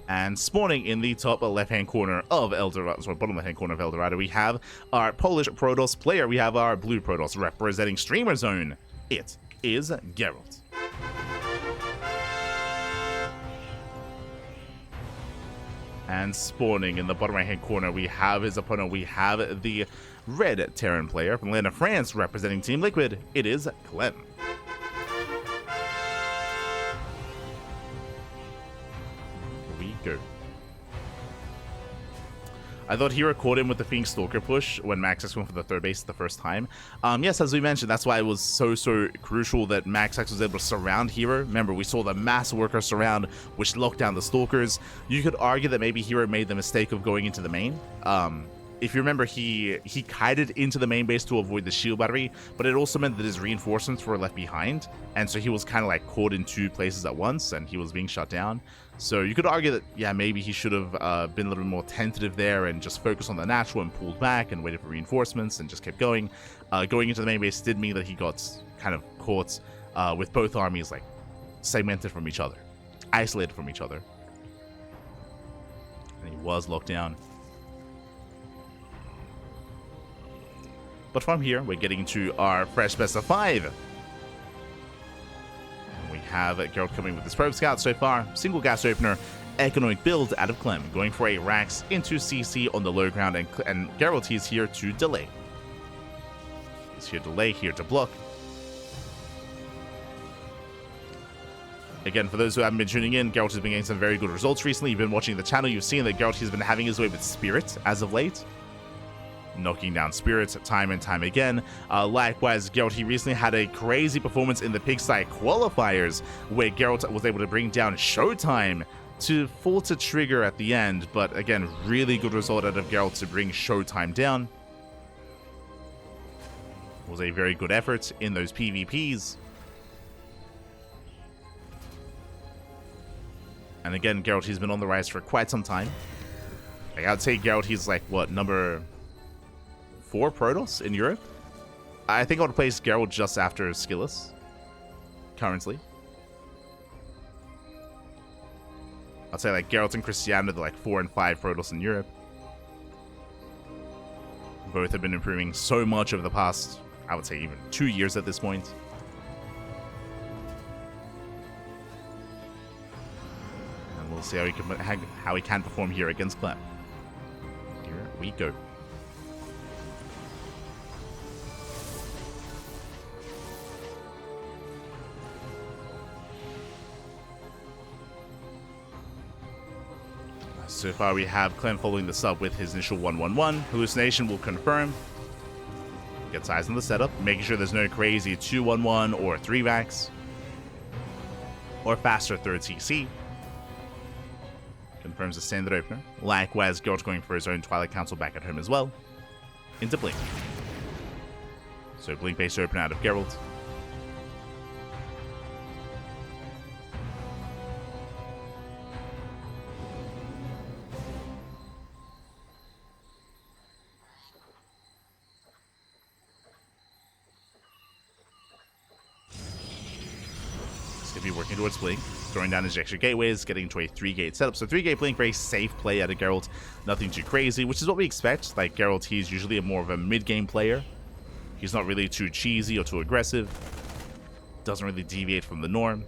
And spawning in the top left-hand corner of Eldorado, sorry, bottom left-hand corner of Eldorado, we have our Polish Protoss player. We have our blue Protoss representing Streamer Zone. It is Gerald. And spawning in the bottom right-hand corner, we have his opponent. We have the red Terran player from the land of France representing Team Liquid. It is Clem. Go. I thought Hero caught him with the Phoenix Stalker push when Maxx went for the third base the first time. Yes, as we mentioned, that's why it was so crucial that Maxx was able to surround Hero. Remember, we saw the mass worker surround, which locked down the Stalkers. You could argue that maybe Hero made the mistake of going into the main. If you remember, he kited into the main base to avoid the shield battery, but it also meant that his reinforcements were left behind, and so he was kind of like caught in two places at once, and he was being shut down. So you could argue that, yeah, maybe he should have been a little bit more tentative there and just focused on the natural and pulled back and waited for reinforcements and just kept going. Going into the main base did mean that he got kind of caught with both armies like segmented from each other, isolated from each other. And he was locked down. But from here, we're getting to our fresh best of 5. And we have Gerald coming with his probe scout so far. Single gas opener, economic build out of Clem. Going for a Rax into CC on the low ground. And Gerald, he's here to delay. He's here to delay, here to block. Again, for those who haven't been tuning in, Gerald has been getting some very good results recently. You've been watching the channel, you've seen that Gerald has been having his way with Spirit as of late. Knocking down spirits time and time again. Likewise, Gerald, he recently had a crazy performance in the Pigsty qualifiers where Gerald was able to bring down Showtime to fall to trigger at the end. But again, really good result out of Gerald to bring Showtime down. It was a very good effort in those PvPs. And again, Gerald, he's been on the rise for quite some time. Like, I'd say Gerald, he's like, what, number 4 Protoss in Europe? I think I would place Gerald just after Skillus, currently. I'd say like Geralt and Cristiano, they're like 4 and 5 Protoss in Europe. Both have been improving so much over the past, I would say even 2 years at this point. And we'll see how he can perform here against Clem. Here we go. So far we have Clem following this up with his initial 1-1-1. Hallucination will confirm. Gets eyes on the setup, making sure there's no crazy 2-1-1 or 3-vax. Or faster third CC. Confirms the standard opener. Likewise, Geralt going for his own Twilight Council back at home as well. Into Blink. So Blink-based opener out of Geralt. Be working towards Blink, throwing down his extra gateways, getting into a 3-gate setup. So 3-gate Blink, very safe play out of Geralt, nothing too crazy, which is what we expect. Like Geralt, he's usually more of a mid-game player. He's not really too cheesy or too aggressive. Doesn't really deviate from the norm.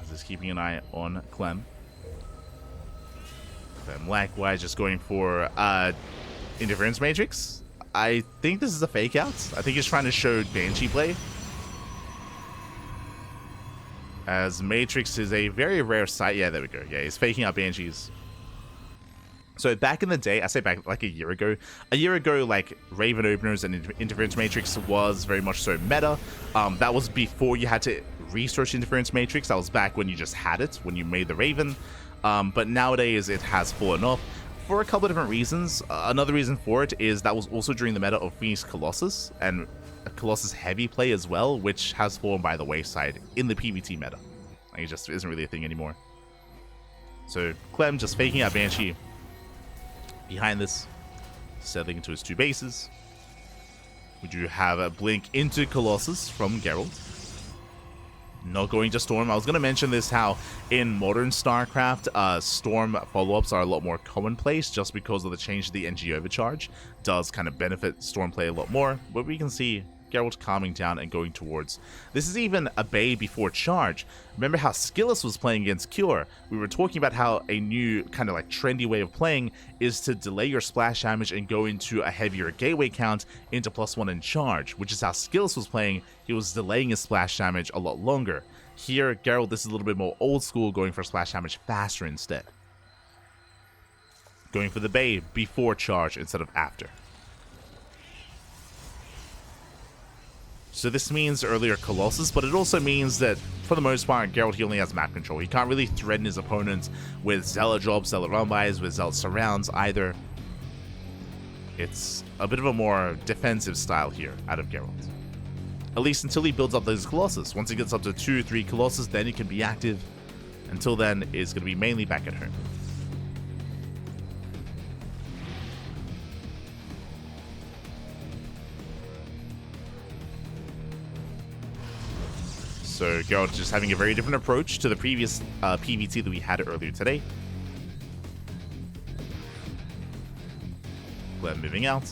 As he's keeping an eye on Clem. Clem likewise just going for Interference Matrix. I think this is a fake out. I think he's trying to show Banshee play. As Matrix is a very rare sight. Yeah, there we go. Yeah, he's faking out Banshees. So back in the day, I say back like a year ago, like Raven openers and Interference Matrix was very much so meta. That was before you had to research Interference Matrix. That was back when you just had it, when you made the Raven. But nowadays it has fallen off. For a couple of different reasons. Another reason for it is that was also during the meta of Phoenix Colossus and a Colossus heavy play as well, which has fallen by the wayside in the PvT meta. Like, it just isn't really a thing anymore. So Clem just faking out Banshee behind this, settling into his 2 bases. We do have a blink into Colossus from Gerald. Not going to Storm. I was going to mention this, how in modern StarCraft, Storm follow-ups are a lot more commonplace just because of the change to the NG overcharge. Does kind of benefit Storm play a lot more, but we can see Gerald calming down and going towards. This is even a Bay before charge. Remember how Skilless was playing against Cure? We were talking about how a new kind of like trendy way of playing is to delay your splash damage and go into a heavier gateway count into +1 in charge, which is how Skilless was playing. He was delaying his splash damage a lot longer. Here, Gerald, this is a little bit more old school, going for splash damage faster instead. Going for the Bay before charge instead of after. So this means earlier Colossus, but it also means that, for the most part, Gerald, he only has map control. He can't really threaten his opponents with Zealot drops, Zealot run-bys, with Zealot surrounds either. It's a bit of a more defensive style here out of Gerald. At least until he builds up those Colossus. Once he gets up to 2-3 Colossus, then he can be active. Until then, it's going to be mainly back at home. So Gerald just having a very different approach to the previous PVT that we had earlier today. Clem moving out.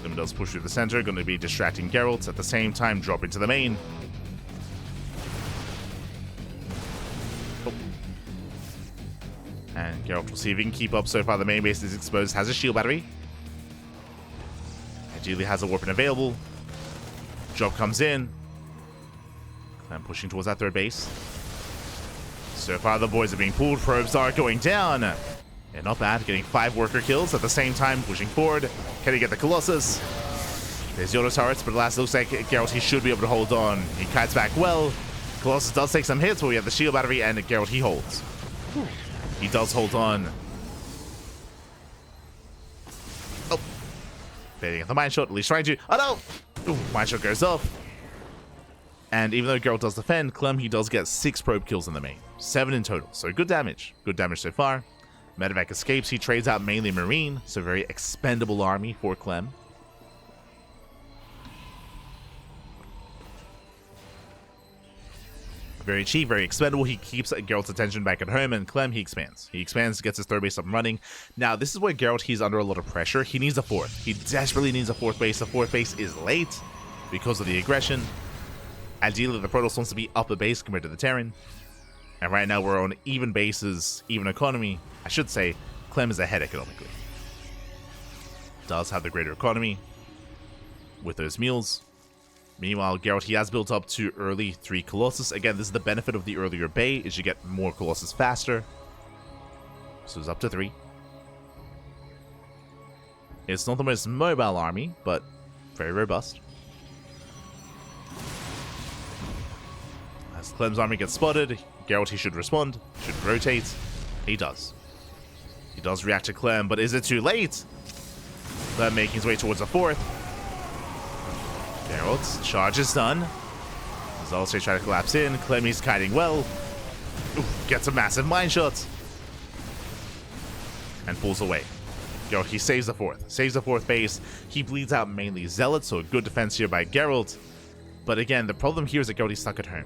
Clem does push through the center, going to be distracting Gerald, at the same time dropping to the main. And Gerald will see if he can keep up. So far the main base is exposed, has a shield battery. Ideally has a weapon available. Drop comes in. And pushing towards that third base. So far the boys are being pulled, probes are going down. And not bad, getting 5 worker kills at the same time, pushing forward. Can he get the Colossus? There's the auto turrets, but last looks like Gerald, he should be able to hold on. He kites back well. Colossus does take some hits, but we have the shield battery, and Gerald, he holds. He does hold on. Oh. Baiting at the mine shot, at least trying to. Oh no! Ooh, mine shot goes off. And even though Gerald does defend, Clem, he does get 6 probe kills in the main. 7 in total, so good damage. Good damage so far. Medevac escapes, he trades out mainly Marine, so very expendable army for Clem. Very cheap, very expendable. He keeps Gerald's attention back at home, and Clem, he expands. He expands, gets his third base up and running. Now, this is where Gerald, he's under a lot of pressure. He needs a fourth. He desperately needs a fourth base. The fourth base is late because of the aggression. Ideally, the Protoss wants to be up a base compared to the Terran. And right now, we're on even bases, even economy. I should say, Clem is ahead economically. Does have the greater economy with those meals. Meanwhile, Gerald, he has built up to early 3 Colossus. Again, this is the benefit of the earlier Bay, is you get more Colossus faster. So it's up to 3. It's not the most mobile army, but very robust. As Clem's army gets spotted, Gerald, he should respond, should rotate. He does. He does react to Clem, but is it too late? Clem making his way towards a 4th. Gerald's charge is done. Zolce trying to collapse in. Clem, he's kiting well. Ooh, gets a massive mine shot. And pulls away. Gerald, he saves the 4th. Saves the 4th base. He bleeds out mainly Zealot, so a good defense here by Gerald. But again, the problem here is that Gerald is stuck at home.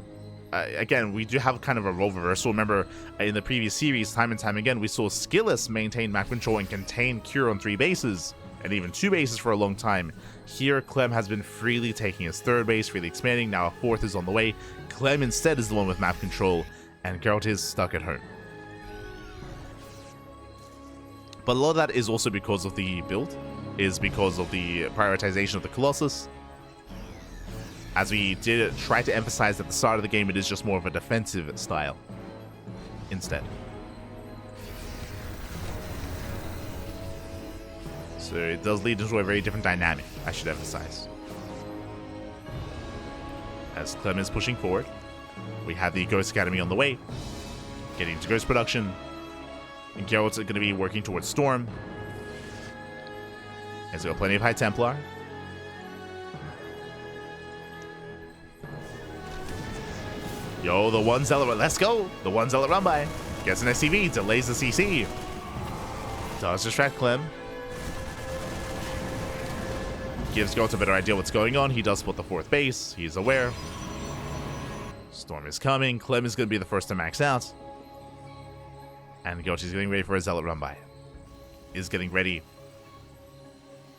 Again, we do have kind of a role reversal. Remember, in the previous series, time and time again, we saw Skilless maintain map control and contain Cure on 3 bases. And even 2 bases for a long time. Here, Clem has been freely taking his 3rd base, freely expanding. Now a 4th is on the way. Clem instead is the one with map control, and Gerald is stuck at home. But a lot of that is also because of the build, is because of the prioritization of the Colossus. As we did try to emphasize at the start of the game, it is just more of a defensive style instead. So it does lead into a very different dynamic, I should emphasize. As Clem is pushing forward, we have the Ghost Academy on the way, getting to Ghost production, and Gerald's going to be working towards Storm. He's got plenty of High Templar. Yo, the 1 Zealot, let's go! The 1 Zealot run by. Gets an SCV, delays the CC. Does distract Clem. gives Gerald a better idea what's going on. He does spot the 4th base. He's aware. Storm is coming. Clem is going to be the first to max out. And Gerald is getting ready for a Zealot run by. Is getting ready.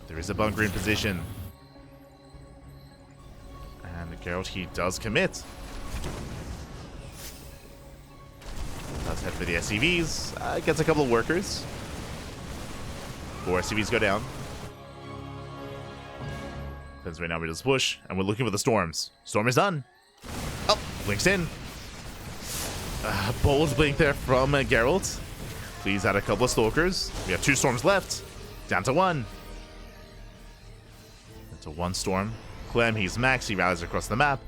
There is a bunker in position. And Gerald, he does commit. Does head for the SCVs. Gets a couple of workers. 4 SCVs go down. Because right now we just push, and we're looking for the storms. Storm is done. Oh, blinks in. Bold blink there from Gerald. Please add a couple of stalkers. We have 2 storms left. Down to 1. Into 1 storm. Clem, he's max. He rallies across the map.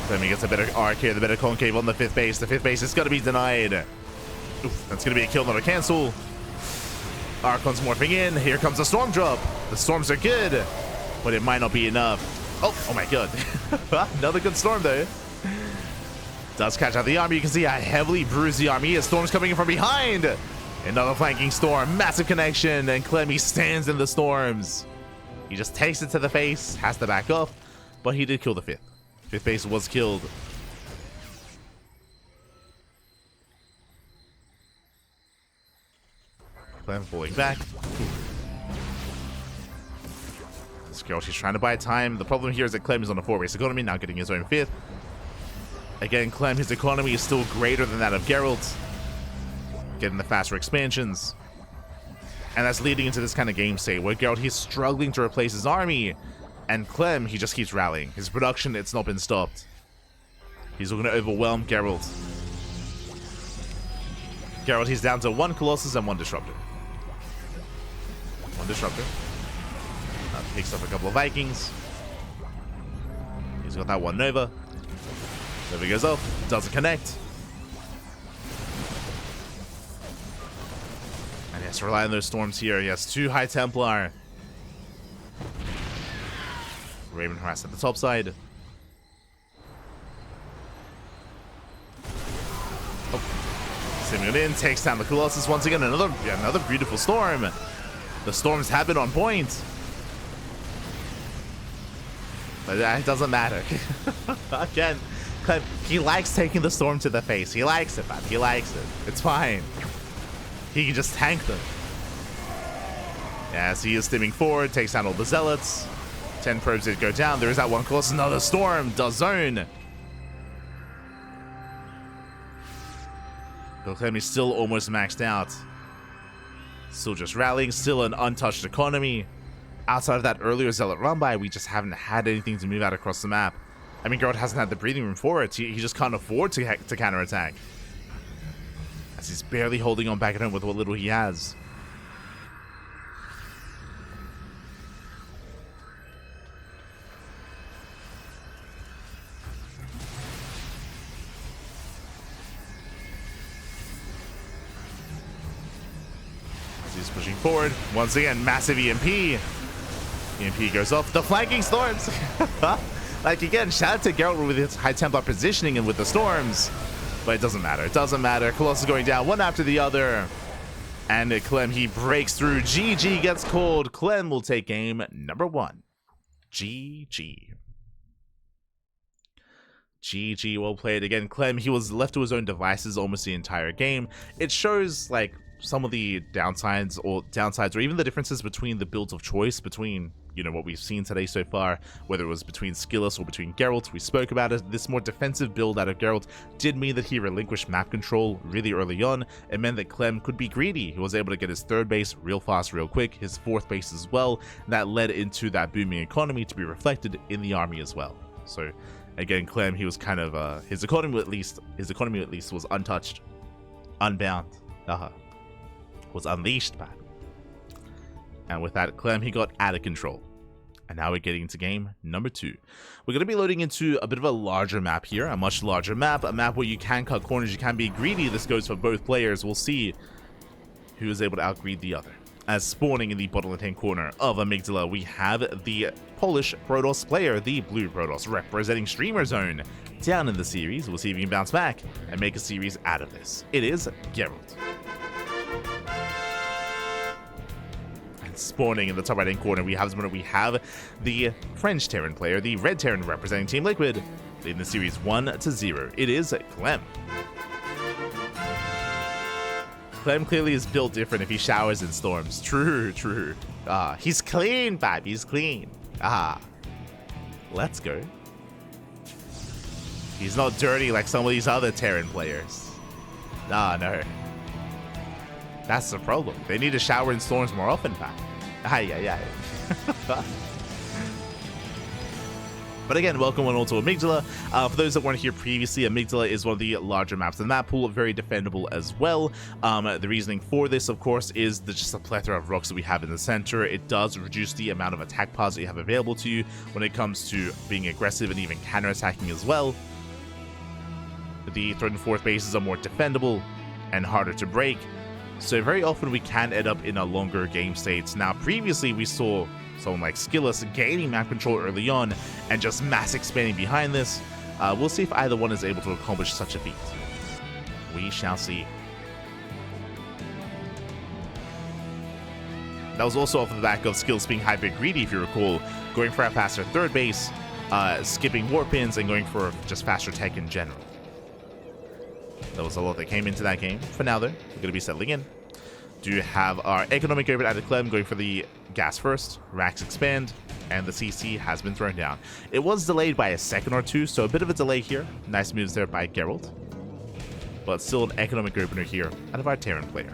Clem, he gets a better arc here, the better concave on the 5th base. The 5th base is going to be denied. Oof, that's going to be a kill, not a cancel. Archon's morphing in. Here comes the storm drop. The storms are good, but it might not be enough. Oh my god. Another good storm, though. Does catch out the army. You can see how heavily bruised the army is. Storm's coming in from behind. Another flanking storm. Massive connection. And Clem, he stands in the storms. He just takes it to the face. Has to back off. But he did kill the 5th. 5th base was killed. Clem falling back. This girl, she's trying to buy time. The problem here is that Clem is on a 4-base economy, now getting his own 5th. Again, Clem, his economy is still greater than that of Gerald. Getting the faster expansions. And that's leading into this kind of game state where Gerald, he's struggling to replace his army. And Clem, he just keeps rallying. His production, it's not been stopped. He's going to overwhelm Gerald. Gerald, he's down to 1 Colossus and 1 Disruptor. 1 Disruptor. Picks up a couple of Vikings. He's got that 1 Nova. Nova goes off. Doesn't connect. And he has to rely on those storms here. He has 2 High Templar. Raven harassed at the top side. Sending it in, takes down the Colossus once again. Another beautiful storm. The storms have been on point. But it doesn't matter. Again, he likes taking the storm to the face. He likes it, man. He likes it. It's fine. He can just tank them. As he is stimming forward, takes down all the Zealots. 10 probes did go down. There is that 1 Colossus. Another storm does zone. Clem is still almost maxed out. Still just rallying. Still an untouched economy. Outside of that earlier Zealot run by, we just haven't had anything to move out across the map. I mean, Gerald hasn't had the breathing room for it. He just can't afford to counterattack. As he's barely holding on back at home with what little he has. He's pushing forward. Once again, massive EMP. EMP goes off. The flanking storms. Like, again, shout out to Gerald with his High Templar positioning and with the storms. But it doesn't matter. It doesn't matter. Colossus going down one after the other. And Clem, he breaks through. GG gets called. Clem will take game number 1. GG. GG, well played. Again, Clem, he was left to his own devices almost the entire game. It shows, like, some of the downsides or even the differences between the builds of choice between, you know, what we've seen today so far, whether it was between Skilless or between Gerald. We spoke about it. This more defensive build out of Gerald did mean that he relinquished map control really early on. It meant that Clem could be greedy. He was able to get his 3rd base real fast, real quick, his 4th base as well. That led into that booming economy to be reflected in the army as well. So again, Clem, he was kind of his economy at least was untouched, unbound. Was unleashed, man. And with that, Clem, he got out of control. And now we're getting into game number 2. We're going to be loading into a bit of a larger map here, a much larger map, a map where you can cut corners, you can be greedy. This goes for both players. We'll see who is able to outgreed the other. As spawning in the bottom left-hand corner of Amygdala, we have the Polish Protoss player, the Blue Protoss, representing Streamer Zone. Down in the series, we'll see if he can bounce back and make a series out of this. It is Gerald. And spawning in the top right-hand corner, we have the French Terran player, the Red Terran representing Team Liquid, leading the series 1-0. It is Clem. Clem clearly is built different if he showers in storms. True, true. He's clean, babe. He's clean. Let's go. He's not dirty like some of these other Terran players. No. That's the problem. They need to shower in storms more often, babe. But again, welcome one all to Amygdala. For those that weren't here previously, Amygdala is one of the larger maps in the map pool, very defendable as well. The reasoning for this, of course, is just a plethora of rocks that we have in the center. It does reduce the amount of attack paths that you have available to you when it comes to being aggressive and even counter-attacking as well. The third and fourth bases are more defendable and harder to break, so very often we can end up in a longer game states. Now, previously we saw someone like Skillus gaining map control early on and just mass expanding behind this. We'll see if either one is able to accomplish such a feat. We shall see. That was also off the back of Skillus being hyper greedy, if you recall, going for a faster third base, skipping warp pins, and going for just faster tech in general. That was a lot that came into that game. For now, though, we're going to be settling in. Do have our economic open out of Clem going for the gas first, racks expand, and the CC has been thrown down. It was delayed by a second or two, so a bit of a delay here. Nice moves there by Gerald, but still an economic opener here out of our Terran player.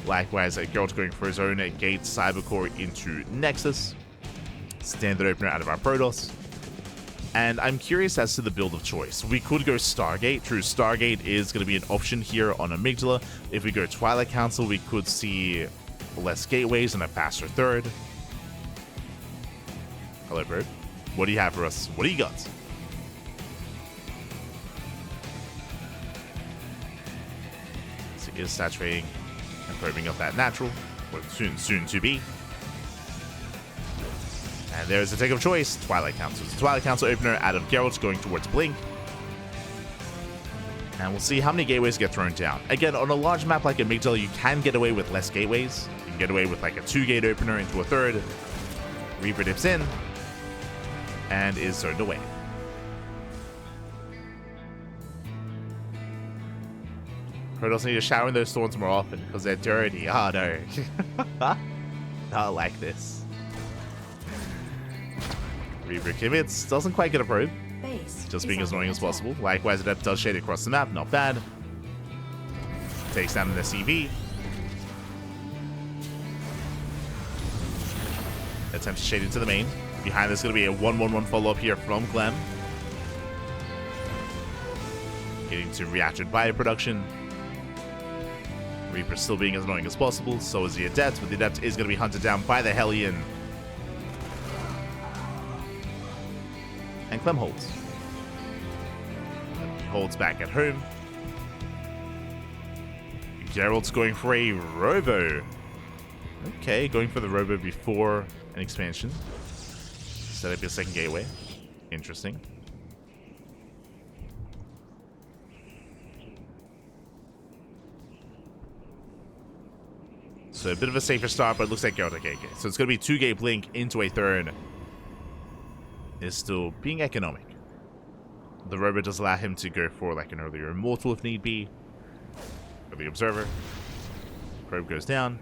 Likewise, Gerald going for his own gate cybercore into Nexus. Standard opener out of our Protoss. And I'm curious as to the build of choice. We could go Stargate. True, Stargate is going to be an option here on Amygdala. If we go Twilight Council, we could see less gateways and a faster third. Hello, bird. What do you have for us? What do you got? So he is saturating and probing up that natural. Or soon to be. And there's the take of choice, Twilight Council. It's a Twilight Council opener out of Geralt going towards Blink. And we'll see how many gateways get thrown down. Again, on a large map like Amygdala, you can get away with less gateways. You can get away with like a 2-gate opener into a third. Reaper dips in and is zoned away. Protoss need to shower in those storms more often because they're dirty. Oh no. Not like this. Reaper commits, doesn't quite get a probe. Just being as annoying as possible. Likewise, Adept does shade across the map, not bad. Takes down an SCV. Attempts to shade into the main. Behind this is going to be a 1-1-1 follow-up here from Clem. Getting to reactor bioproduction. Reaper still being as annoying as possible, so is the Adept, but the Adept is going to be hunted down by the Hellion. And Clem holds. He holds back at home. Gerald's going for a Robo. Okay, going for the Robo before an expansion. Set up your second gateway. Interesting. So a bit of a safer start, but it looks like Gerald. Okay. So it's going to be 2-gate Blink into a third. Is still being economic. The Robo does allow him to go for like an earlier Immortal if need be. For the Observer. Probe goes down.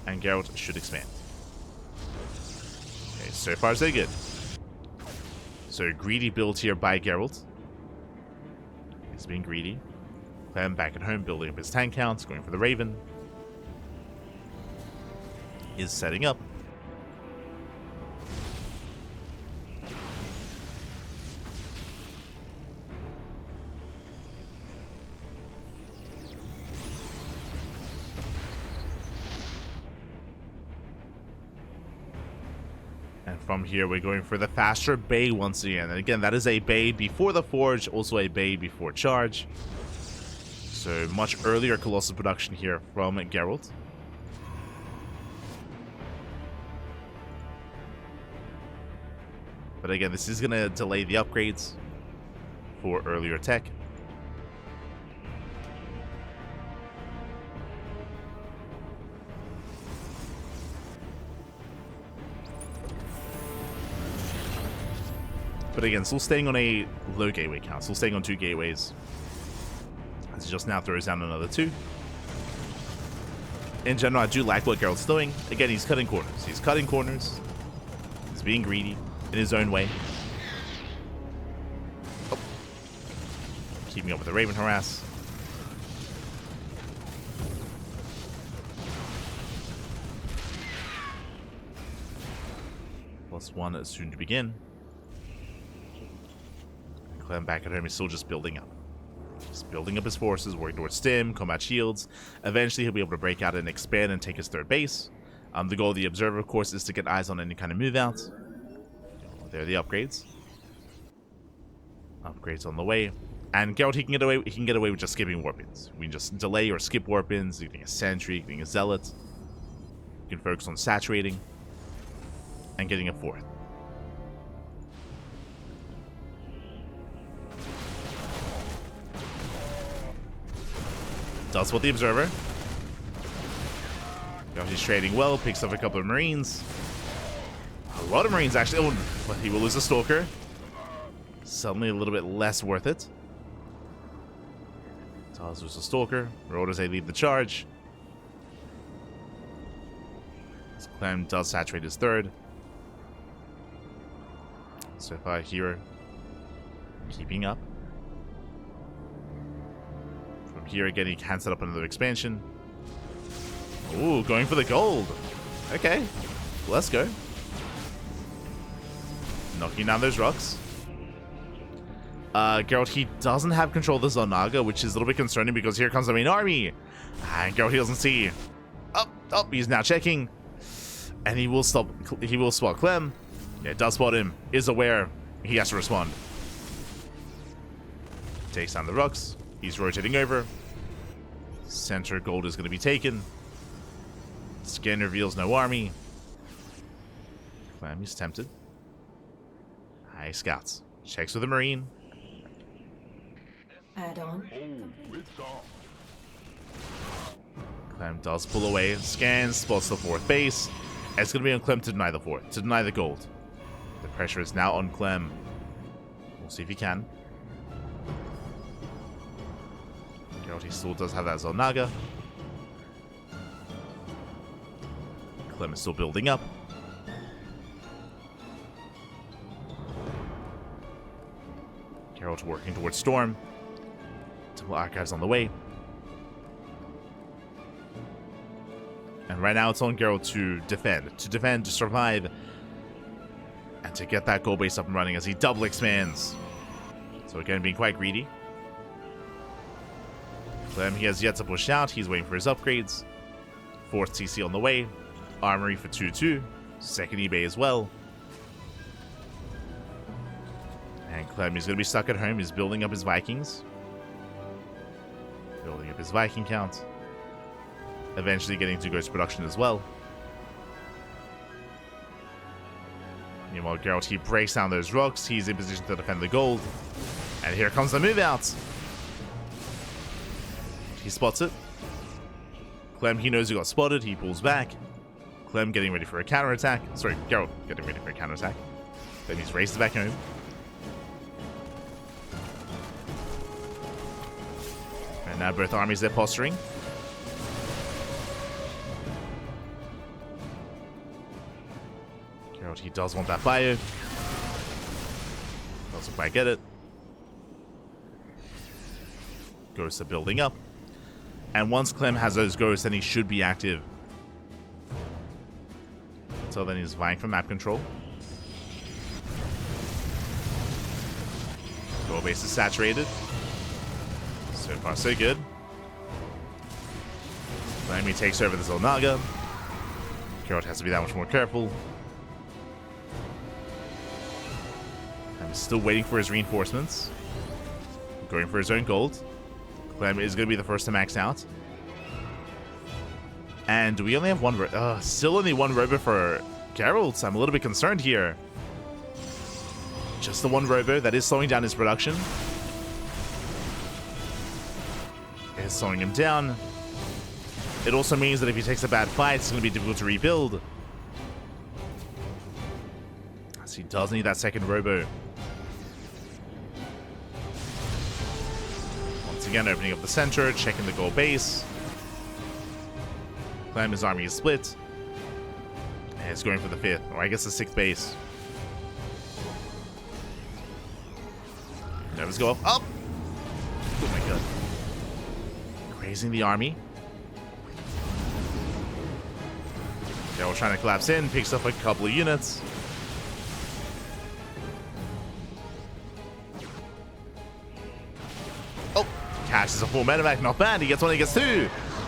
And Geralt should expand. Okay, so far so good. So greedy build here by Geralt. He's being greedy. Clem back at home building up his tank counts, going for the Raven. Is setting up. And from here, we're going for the faster Bay once again. And again, that is a Bay before the Forge, also a Bay before Charge. So much earlier Colossal production here from Gerald. But again, this is going to delay the upgrades for earlier tech. But again, still staying on a low gateway count. Still staying on 2 gateways. As he just now throws down another 2. In general, I do like what Gerald's doing. Again, he's cutting corners. He's cutting corners. He's being greedy in his own way. Oh. Keeping up with the Raven harass. +1 is soon to begin. Clem back at home is still just building up. Just building up his forces, working towards stim, combat shields. Eventually he'll be able to break out and expand and take his 3rd base. The goal of the Observer, of course, is to get eyes on any kind of move out. There are the upgrades. Upgrades on the way. And Gerald, he can get away with just skipping warpins. We can just delay or skip warpins, getting a sentry, getting a zealot. You can focus on saturating and getting a 4th. Does what the Observer. He's trading well, picks up a couple of Marines. A lot of Marines, actually. Oh, but he will lose a Stalker. Suddenly a little bit less worth it. Does lose a Stalker. Marauders, they lead the charge. Clem does saturate his 3rd. So far here, keeping up. From here again, he can set up another expansion. Ooh, going for the gold. Okay, let's go. Knocking down those rocks. Gerald, he doesn't have control of the Zonaga, which is a little bit concerning because here comes the main army. And Gerald, he doesn't see. Oh, he's now checking. And he will spot Clem. Yeah, does spot him. Is aware. He has to respond. Takes down the rocks. He's rotating over. Center gold is going to be taken. Scan reveals no army. Clem, he's tempted. High scouts. Checks with a Marine. Add-on. Clem does pull away. Scans. Spots the 4th base. It's going to be on Clem to deny the 4th. To deny the gold. The pressure is now on Clem. We'll see if he can. Gerald, he still does have that Zonaga. Clem is still building up. Gerald working towards Storm. Temple Archives on the way. And right now it's on Gerald to defend. To survive. And to get that gold base up and running as he double expands. So again, being quite greedy. Clem, he has yet to push out. He's waiting for his upgrades. 4th TC on the way. Armory for 2-2. 2nd eBay as well. And Clem, he's going to be stuck at home. He's building up his Vikings. Building up his Viking count. Eventually getting to Ghost production as well. Meanwhile, Gerald, he breaks down those rocks. He's in position to defend the gold. And here comes the move out. He spots it. Clem, he knows he got spotted. He pulls back. Clem getting ready for a counterattack. Sorry, Gerald getting ready for a counterattack. Then he's raced back home. And now both armies, they're posturing. Gerald, he does want that bio. Doesn't quite get it. Ghosts are building up. And once Clem has those ghosts, then he should be active. So then he's vying for map control. Gold base is saturated. So far, so good. Clem, he takes over the Zonaga. Gerald has to be that much more careful. And he's still waiting for his reinforcements. Going for his own gold. Clem is going to be the first to max out. And we only have one... still only one robot for Gerald, so I'm a little bit concerned here. Just the one robo that is slowing down his production. It's slowing him down. It also means that if he takes a bad fight, it's going to be difficult to rebuild. So he does need that second robo. Once again, opening up the center, checking the gold base. Clem, his army is split. And it's going for the 5th, or I guess the 6th base. Let's go up. Oh my god. Raising the army. Gerald trying to collapse in, picks up a couple of units. Oh, catches a full medevac, not bad. He gets one, he gets 2.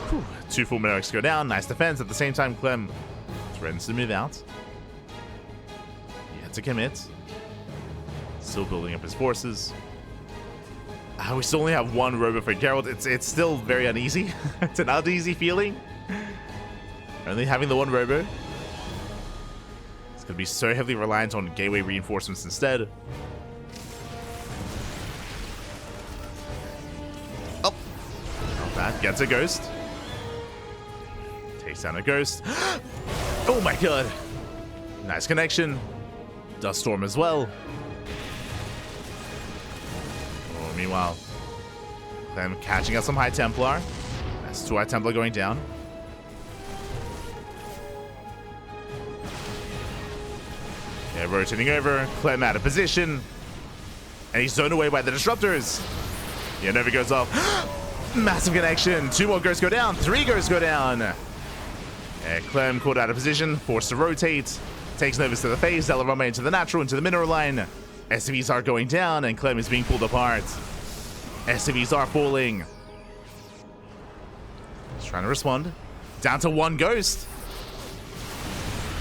Whew. 2 full medevacs go down. Nice defense. At the same time, Clem threatens to move out. He had to commit. Still building up his forces. We still only have 1 robo for Gerald. It's still very uneasy. It's an uneasy feeling. Only having the 1 robo. It's going to be so heavily reliant on gateway reinforcements instead. Oh! Not bad. Gets a ghost. Takes down a ghost. Oh my god! Nice connection. Dust storm as well. Meanwhile, Clem catching out some High Templar. That's 2 High Templar going down. Yeah, rotating over. Clem out of position. And he's zoned away by the disruptors. Yeah, Nova goes off. Massive connection. 2 more ghosts go down. 3 ghosts go down. Yeah, Clem caught out of position. Forced to rotate. Takes Novus to the face. Delarome into the natural, into the mineral line. SCVs are going down, and Clem is being pulled apart. SCVs are falling. He's trying to respond. Down to 1 ghost.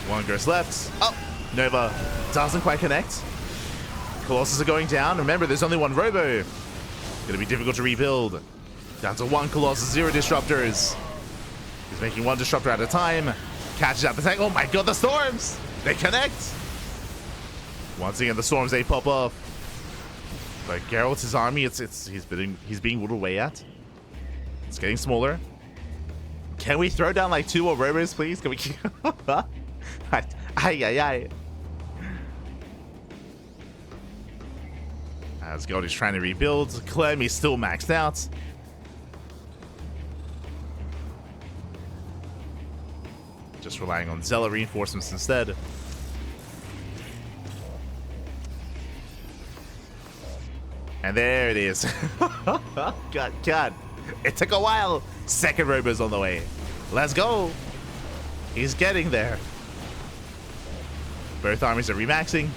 1 ghost left. Oh, Nova doesn't quite connect. Colossus are going down. Remember, there's only 1 robo. Gonna be difficult to rebuild. Down to 1 Colossus, 0 disruptors. He's making 1 disruptor at a time. Catches out the tank. Oh my god, the storms! They connect! Once again, the storms, they pop off. But Gerald's his army, he's being whittled away at. It's getting smaller. Can we throw down like 2 more robos, please? Can we? Ay. As Gerald is trying to rebuild, Clem is still maxed out. Just relying on Zealot reinforcements instead. And there it is. God. It took a while. 2nd robo's on the way. Let's go. He's getting there. Both armies are remaxing.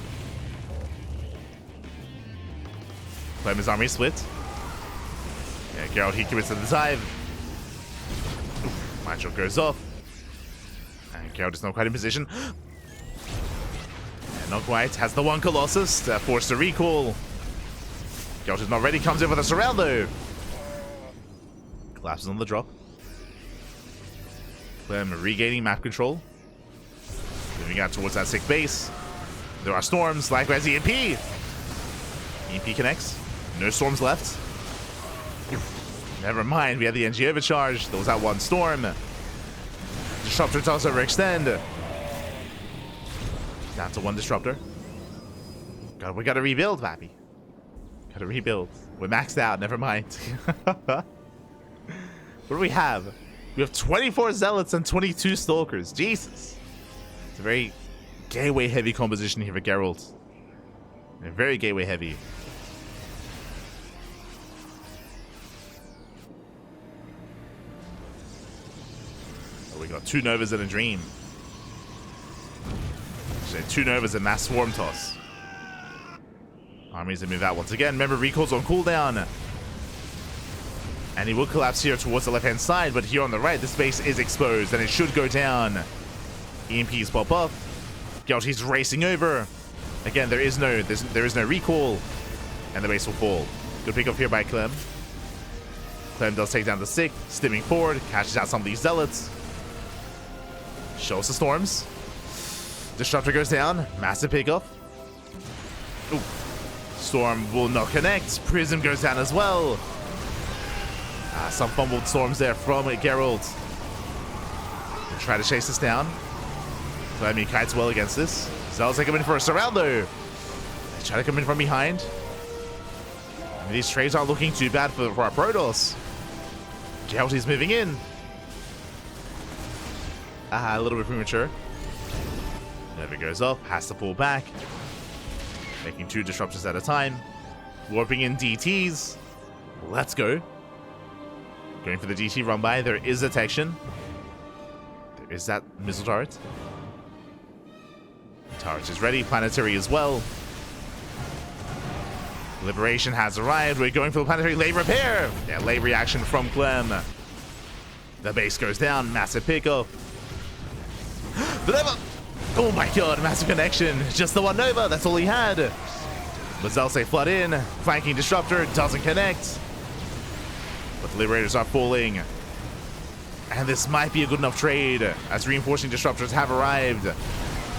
Clem's army split. Yeah, Gerald, he commits to the dive. Macho goes off. And Gerald is not quite in position. And not quite. Has the 1 Colossus. Forced to recall. Gerald is not ready, comes in with a surround though. Collapses on the drop. Clem regaining map control. Moving out towards that 6th base. There are storms, likewise EMP. EMP connects. No storms left. Never mind, we had the NG overcharge. There was that 1 storm. Disruptor does overextend. Down to 1 disruptor. We gotta rebuild, Pappy. Gotta rebuild. We're maxed out, never mind. What do we have? We have 24 Zealots and 22 Stalkers. Jesus. It's a very gateway heavy composition here for Gerald. Very gateway heavy. Oh, we got 2 Novas and a Dream. Actually, 2 Novas and Mass Swarm Toss. Armies that move out once again. Remember, recall's on cooldown. And he will collapse here towards the left-hand side, but here on the right, the space is exposed, and it should go down. EMPs pop up. Gerald, he's racing over. Again, there is no recall, and the base will fall. Good pick up here by Clem. Clem does take down the 6, stimming forward, catches out some of these Zealots. Shows the storms. Disruptor goes down. Massive pickup. Ooh. Storm will not connect. Prism goes down as well. Some fumbled storms there from Gerald. We'll try to chase this down. Clem kites well against this. Zel's coming in for a surround though. They try to come in from behind. And these trades aren't looking too bad for our Protoss. Gerald is moving in. A little bit premature. Never goes up. Has to pull back. Making 2 disruptors at a time. Warping in DTs. Let's go. Going for the DT run by. There is detection. There is that missile turret. Turret is ready. Planetary as well. Liberation has arrived. We're going for the planetary lay repair. Yeah, lay reaction from Clem. The base goes down. Massive pickup. The Nova. Oh my god, massive connection. Just the one Nova. That's all he had. But Zelse flood in. Flanking disruptor doesn't connect. But the Liberators are falling. And this might be a good enough trade as reinforcing disruptors have arrived.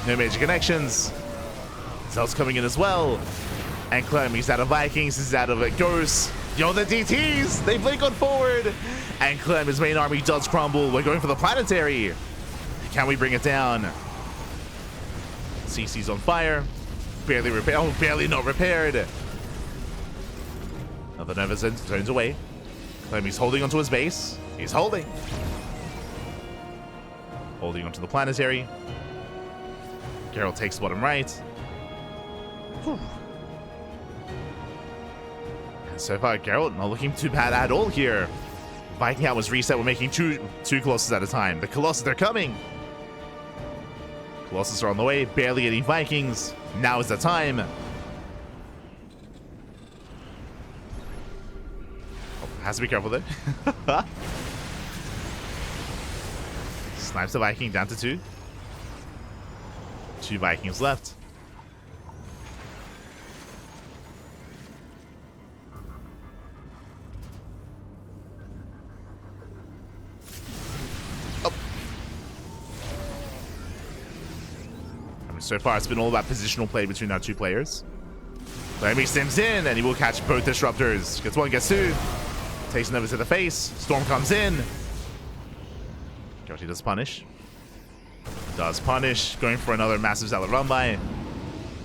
No major connections. Zelse coming in as well. And Clem, he's out of Vikings, he's out of Ghosts. Yo, the DTs, they blink on forward. And Clem, his main army does crumble. We're going for the planetary. Can we bring it down? CC's on fire. Barely repaired. Oh, barely not repaired. Another Nova turns away. Clem, he's holding onto his base. He's holding. Holding onto the planetary. Gerald takes bottom right. Whew. And so far, Gerald not looking too bad at all here. Viking out was reset. We're making two Colossus at a time. The Colossus, they're coming. Colossus are on the way. Barely any Vikings. Now is the time. Oh, has to be careful there. Snipes the Viking down to 2. 2 Vikings left. Oh. I mean, so far it's been all about positional play between our 2 players. Clem sims in and he will catch both disruptors. Gets 1, gets 2. Takes another to the face. Storm comes in. He does punish. Does punish. Going for another massive Zealot run by.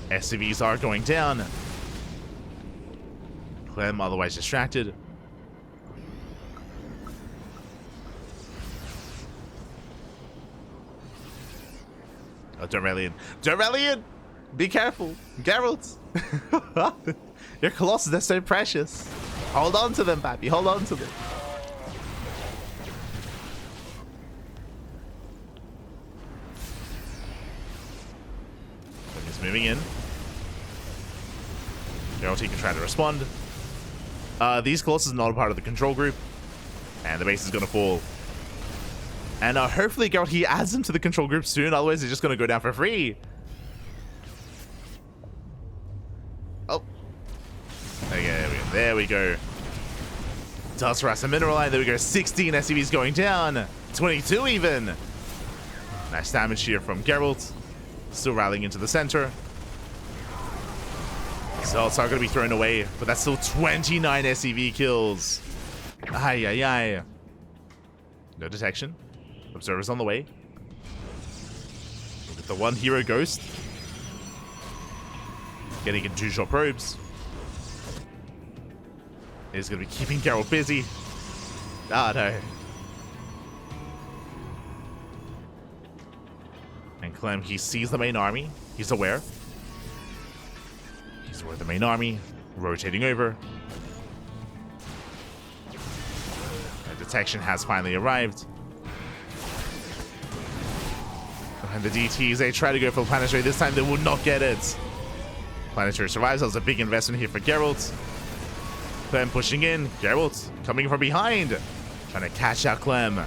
SCVs are going down. Clem otherwise distracted. Oh, Durelian. Durelian! Be careful. Gerald. Your Colossus, they're so precious. Hold on to them, Pappy. Hold on to them. Moving in. Gerald, he can try to respond. These Colossus are not a part of the control group. And the base is going to fall. And hopefully Gerald, he adds them to the control group soon. Otherwise, they're just going to go down for free. Oh. Okay, there we go. Does harass a mineral line. There we go. 16 SCVs going down. 22 even. Nice damage here from Gerald. Still rallying into the center. Zelts are going to be thrown away, but that's still 29 SCV kills. Ay, ay, ay. No detection. Observers on the way. Look at the 1 hero ghost. Getting in 2-shot probes. Is going to be keeping Gerald busy. Ah, no. And Clem, he sees the main army. He's aware. He's aware of the main army. Rotating over. And detection has finally arrived. And the DTs, they try to go for the planetary. This time they will not get it. Planetary survives. That was a big investment here for Gerald. Clem pushing in. Gerald coming from behind. Trying to catch out Clem.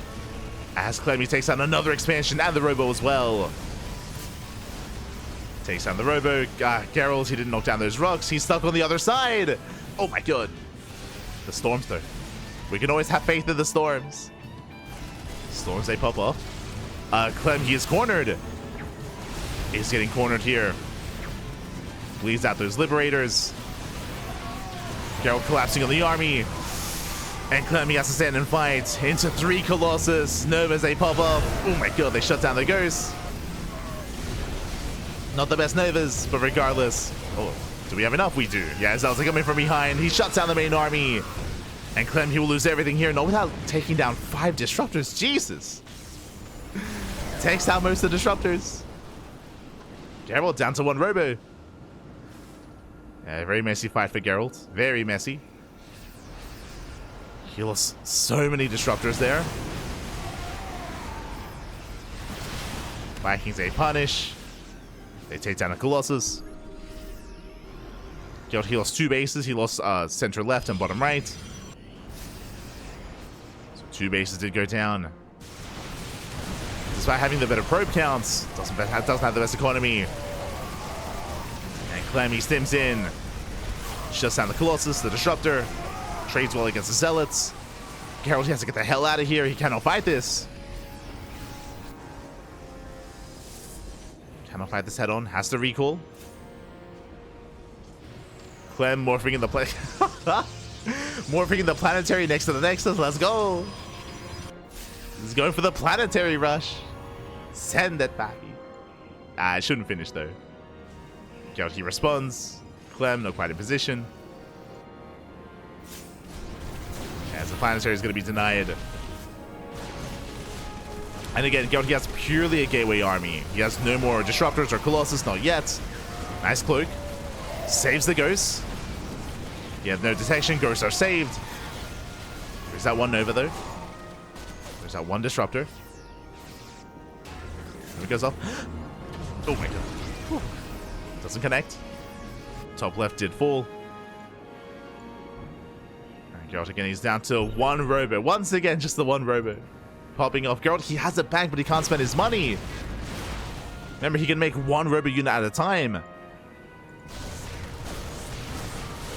As Clem, he takes out another expansion and the Robo as well. Takes down the Robo. Gerald, he didn't knock down those rocks. He's stuck on the other side. Oh my god. The storms, though. We can always have faith in the storms. Storms, they pop off. Clem, he is cornered. He's getting cornered here. Bleeds out those Liberators. Gerald collapsing on the army. And Clem, he has to stand and fight into 3 Colossus. Novas, they pop up. Oh my god, they shut down the Ghost. Not the best Novas, but regardless. Oh, do we have enough? We do. Yeah, Zelda coming from behind. He shuts down the main army. And Clem, he will lose everything here. Not without taking down 5 Disruptors. Jesus. Takes down most of the Disruptors. Gerald down to 1 Robo. Yeah, very messy fight for Gerald. Very messy. He lost so many Disruptors there. Vikings, they punish. They take down a Colossus. Gerald, he lost 2 bases. He lost center left and bottom right. So 2 bases did go down. Despite having the better probe counts, doesn't have the best economy. And Clem, he stims in. Shuts down the Colossus, the Disruptor. Trades well against the Zealots. Gerald, he has to get the hell out of here. He cannot fight this. Cannot fight this head on. Has to recall. Clem morphing in the morphing in the planetary next to the Nexus. Let's go. He's going for the planetary rush. Send it, papi. I shouldn't finish though. Gerald, he responds. Clem, not quite in position. As the planetary is going to be denied. And again, Gerald, he has purely a gateway army. He has no more Disruptors or Colossus, not yet. Nice cloak. Saves the Ghosts. He has no detection. Ghosts are saved. There's that 1 Nova though. There's that 1 Disruptor. There it goes off. Oh my god. Whew. Doesn't connect. Top left did fall. And Gerald again, he's down to 1 Robo. Once again, just the 1 Robo. Popping off. Gerald, he has a bank, but he can't spend his money. Remember, he can make 1 Robo unit at a time.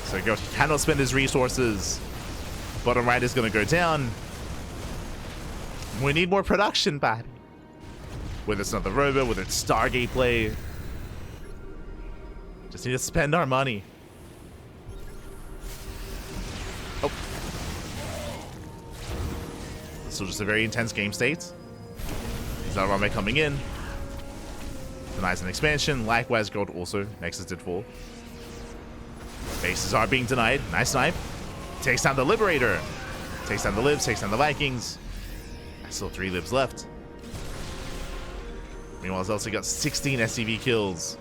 So Gerald, he cannot spend his resources. Bottom right is going to go down. We need more production, Pat. Whether it's another Robo, whether it's Stargate play. Just need to spend our money. Oh. Still just a very intense game state. Zalrame coming in. Denies an expansion. Likewise, Gerald also. Nexus did fall. Bases are being denied. Nice snipe. Takes down the Liberator. Takes down the Libs. Takes down the Vikings. Still 3 Libs left. Meanwhile, he's also got 16 SCV kills.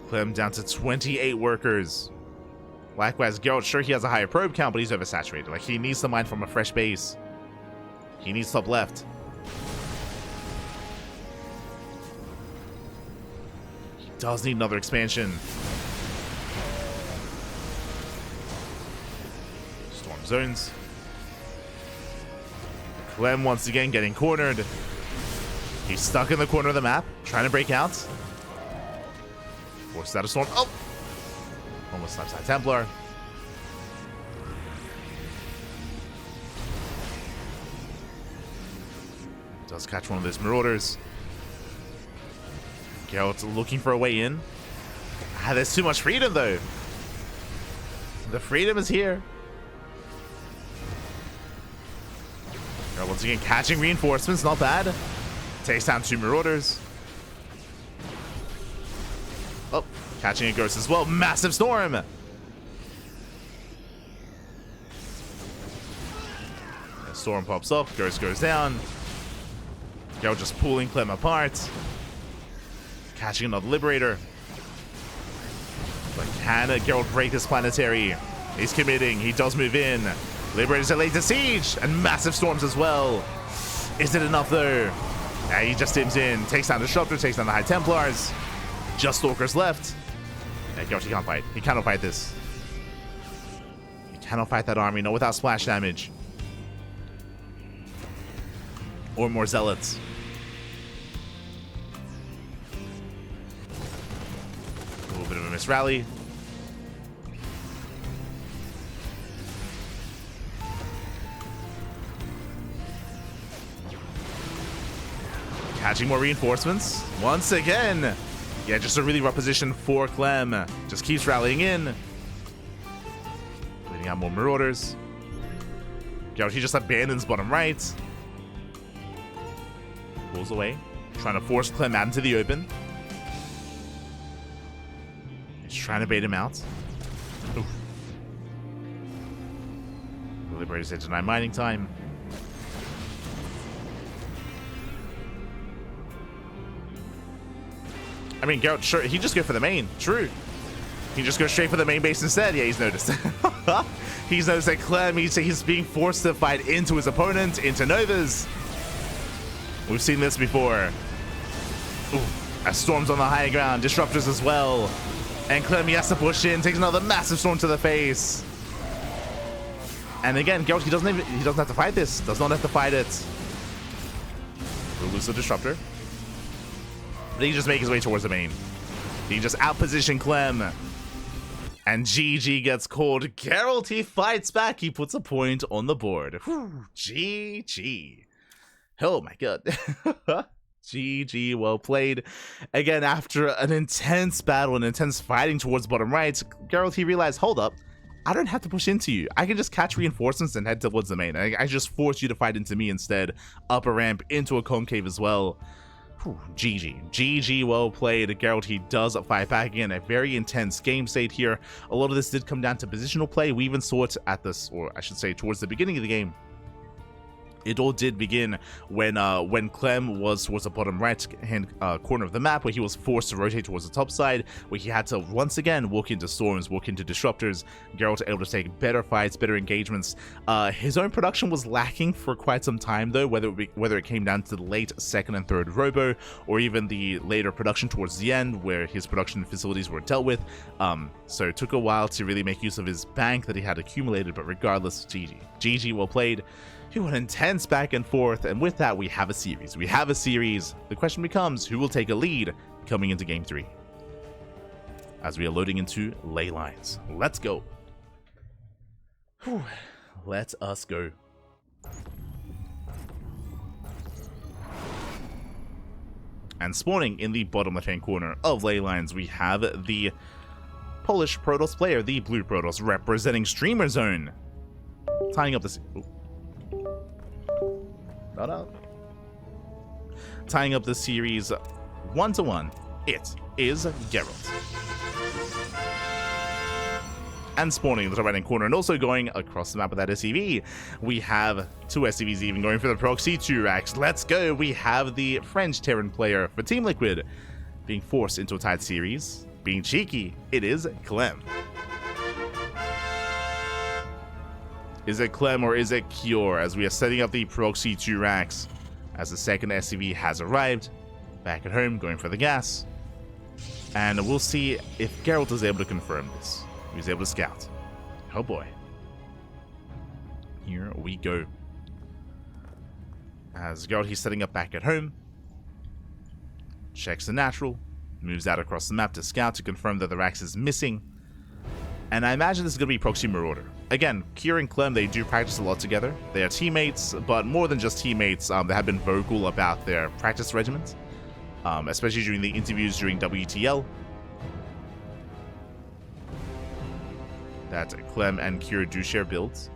Clem down to 28 workers. Likewise, Gerald, sure, he has a higher probe count, but he's oversaturated. Like, he needs to mine from a fresh base. He needs top left. He does need another expansion. Storm zones. Clem once again getting cornered. He's stuck in the corner of the map, trying to break out. Forces out a storm. Oh! Almost slaps that Templar. Does catch one of those Marauders. Gerald's looking for a way in. Ah, there's too much freedom though. The freedom is here. Gerald once again catching reinforcements, not bad. Takes down 2 Marauders. Oh, catching a Ghost as well. Massive storm. The storm pops up. Ghost goes down. Gerald just pulling Clem apart. Catching another Liberator. But can Gerald break this planetary? He's committing. He does move in. Liberators are late to siege. And massive storms as well. Is it enough though? Yeah, he just dims in. Takes down the Disruptor. Takes down the High Templars. Just Stalkers left. Yeah, Gerald, he can't fight. He cannot fight this. He cannot fight that army. No, without splash damage. Or more Zealots. A little bit of a misrally. Catching more reinforcements. Once again. Yeah, just a really rough position for Clem. Just keeps rallying in. Leading out more Marauders. Gerald, he just abandons bottom right. Pulls away. Trying to force Clem out into the open. He's trying to bait him out. Oof. The Liberators had denied mining time. I mean, Gerald, sure, he just go for the main. True. He just goes straight for the main base instead. Yeah, he's noticed. He's noticed that Clem, he's being forced to fight into his opponent, into Novas. We've seen this before. Ooh, as Storm's on the high ground, Disruptors as well. And Clem, he has to push in, takes another massive Storm to the face. And again, Gerald, he doesn't have to fight this. Does not have to fight it. We'll lose the Disruptor. But he just make his way towards the main. He just outposition Clem. And GG gets called. Gerald, he fights back. He puts a point on the board. Whew, GG. Oh my god. GG, well played. Again, after an intense battle, an intense fighting towards bottom right, Gerald, he realized, hold up, I don't have to push into you. I can just catch reinforcements and head towards the main. I just force you to fight into me instead. Up a ramp, into a concave as well. Whew, GG. GG, well played. Gerald, he does fight back again. A very intense game state here. A lot of this did come down to positional play. We even saw it at this, or I should say towards the beginning of the game. It all did begin when Clem was towards the bottom right-hand corner of the map, where he was forced to rotate towards the top side, where he had to once again walk into storms, walk into disruptors. Gerald able to take better fights, better engagements. His own production was lacking for quite some time, though, whether it came down to the late second and third robo, or even the later production towards the end, where his production facilities were dealt with. So it took a while to really make use of his bank that he had accumulated, but regardless, GG. GG, well played. An intense back and forth, and with that we have a series. The question becomes, who will take a lead coming into game 3 as we are loading into ley lines. Let's go. Whew. Let us go. And spawning in the bottom left hand corner of ley lines, we have the Polish Protoss player, the blue Protoss, representing Streamer Zone, tying up this tying up the series 1-1. It is Gerald. And spawning in the top right hand corner, and also going across the map with that SCV, we have two SCVs even going for the proxy 2 racks. Let's go. We have the French Terran player for Team Liquid being forced into a tied series. Being cheeky, it is Clem. Is it Clem or is it Cure, as we are setting up the proxy 2 racks, as the second SCV has arrived, back at home, going for the gas. And we'll see if Gerald is able to confirm this. He's able to scout. Oh boy. Here we go. As Gerald, he's setting up back at home. Checks the natural. Moves out across the map to scout to confirm that the racks is missing. And I imagine this is going to be Proxy Marauder. Again, Kier and Clem, they do practice a lot together. They are teammates, but more than just teammates, they have been vocal about their practice regimens, especially during the interviews during WTL. That Clem and Kier do share builds.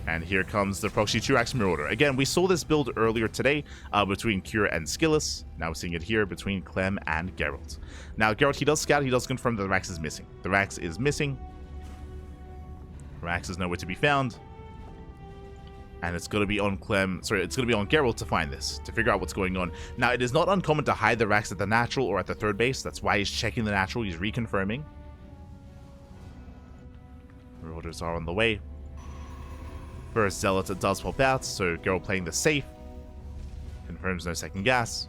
And here comes the Proxy 2X Marauder. Again, we saw this build earlier today between Kira and Skillis. Now we're seeing it here between Clem and Gerald. Now, Gerald, he does scout. He does confirm that the Rax is missing. The Rax is missing. Rax is nowhere to be found. And it's going to be on Clem. Sorry, it's going to be on Gerald to find this, to figure out what's going on. Now, it is not uncommon to hide the Rax at the natural or at the third base. That's why he's checking the natural. He's reconfirming. Marauders are on the way. First Zealot does pop out, so Gerald playing the safe. Confirms no second gas.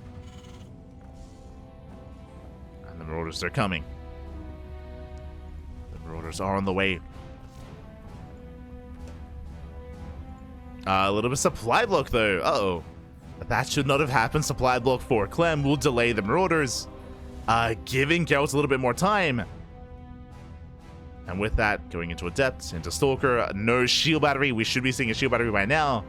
And the Marauders are coming. The Marauders are on the way. A little bit of supply block though. Uh-oh. That should not have happened. Supply block for Clem will delay the Marauders. Giving Gerald a little bit more time. And with that, going into Adept, into Stalker, no shield battery. We should be seeing a shield battery by now.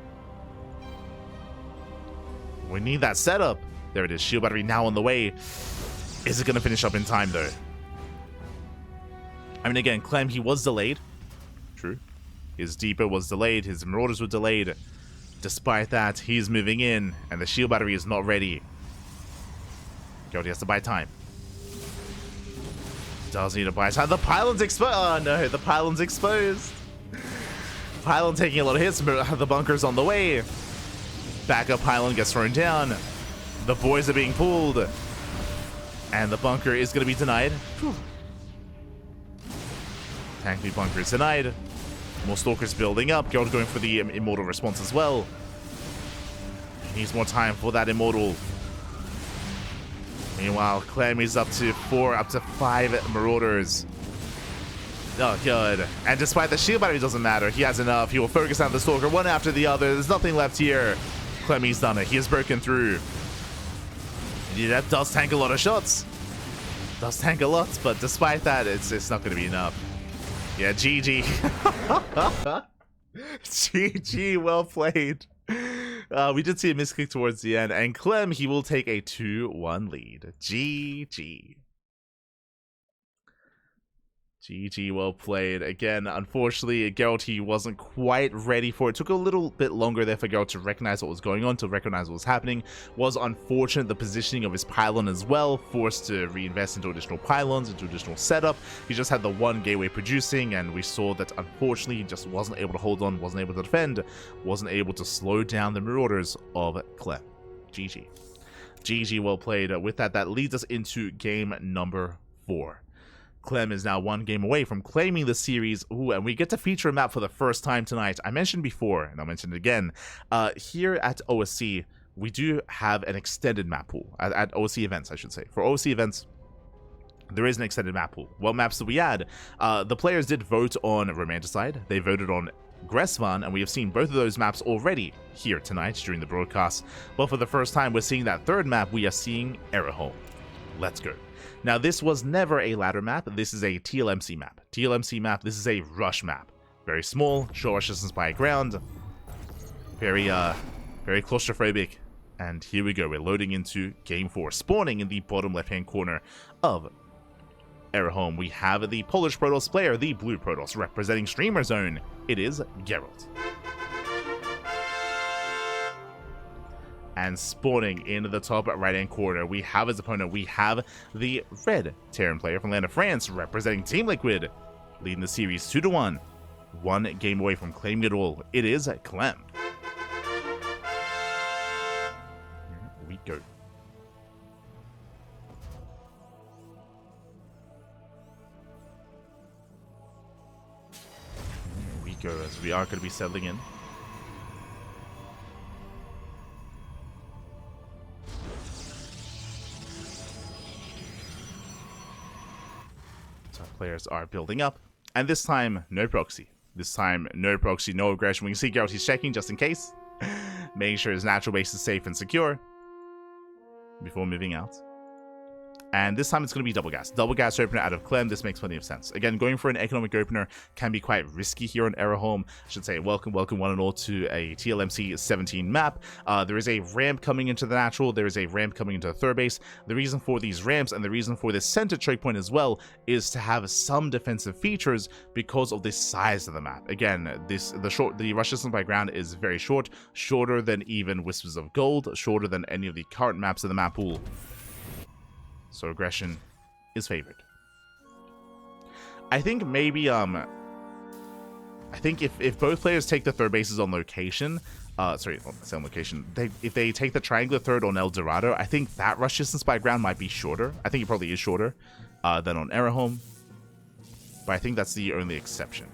We need that setup. There it is. Shield battery now on the way. Is it going to finish up in time, though? I mean, again, Clem, he was delayed. True. His depot was delayed. His marauders were delayed. Despite that, he's moving in, and the shield battery is not ready. Gerald has to buy time. Does need to buy time. The pylon's exposed. Oh, no. The pylon's exposed. Pylon taking a lot of hits, but the bunker's on the way. Backup pylon gets thrown down. The boys are being pulled. And the bunker is going to be denied. Whew. CranKy bunker is denied. More stalkers building up. Gerald going for the immortal response as well. He needs more time for that immortal. Meanwhile, Clem is up to 4, up to 5 marauders. Oh, good. And despite the shield battery, doesn't matter. He has enough. He will focus on the stalker one after the other. There's nothing left here. Clemmy's done it. He has broken through. Yeah, that does tank a lot of shots. Does tank a lot, but despite that, it's not going to be enough. Yeah, GG. GG, well played. We did see a misclick towards the end, and Clem, he will take a 2-1 lead. GG. GG, well played. Again, unfortunately, Gerald, he wasn't quite ready for it. It took a little bit longer there for Gerald to recognize what was going on, to recognize what was happening. Was unfortunate, the positioning of his pylon as well, forced to reinvest into additional pylons, into additional setup. He just had the one gateway producing, and we saw that unfortunately he just wasn't able to hold on, wasn't able to defend, wasn't able to slow down the marauders of Clem. GG. GG, well played. With that, that leads us into game number 4. Clem is now 1 game away from claiming the series. Ooh, and we get to feature a map for the first time tonight. I mentioned before, and I'll mention it again. Here at OSC, we do have an extended map pool. At OSC events, I should say. For OSC events, there is an extended map pool. What maps do we add? The players did vote on Romanticide. They voted on Gressvan, and we have seen both of those maps already here tonight during the broadcast. But for the first time, we're seeing that third map. We are seeing Errorholm. Let's go. Now, this was never a ladder map. This is a TLMC map. TLMC map, this is a rush map. Very small, short rush distance by ground. Very claustrophobic. And here we go. We're loading into game 4. Spawning in the bottom left-hand corner of Errorholm, we have the Polish Protoss player, the Blue Protoss, representing Streamer Zone. It is Gerald. And spawning in the top right-hand corner, we have his opponent. We have the red Terran player from land of France, representing Team Liquid, leading the series 2-1. 1 game away from claiming it all. It is Clem. Here we go. Here we go, as we are going to be settling in. Players are building up, and this time no proxy. This time no proxy, no aggression. We can see Gerald, he's checking just in case, making sure his natural base is safe and secure before moving out. And this time it's going to be double gas. Double gas opener out of Clem. This makes plenty of sense. Again, going for an economic opener can be quite risky here on Errorholm. I should say welcome one and all to a TLMC 17 map. There is a ramp coming into the natural. There is a ramp coming into the third base. The reason for these ramps and the reason for this center choke point as well is to have some defensive features because of the size of the map. Again, the rush distance by ground is very short, shorter than even Whispers of Gold, shorter than any of the current maps in the map pool. So aggression is favored. I think maybe I think if both players take the third bases on location, sorry, not the same location, if they take the triangular third on El Dorado, I think that rush distance by ground might be shorter. I think it probably is shorter than on Errorholm, but I think that's the only exception.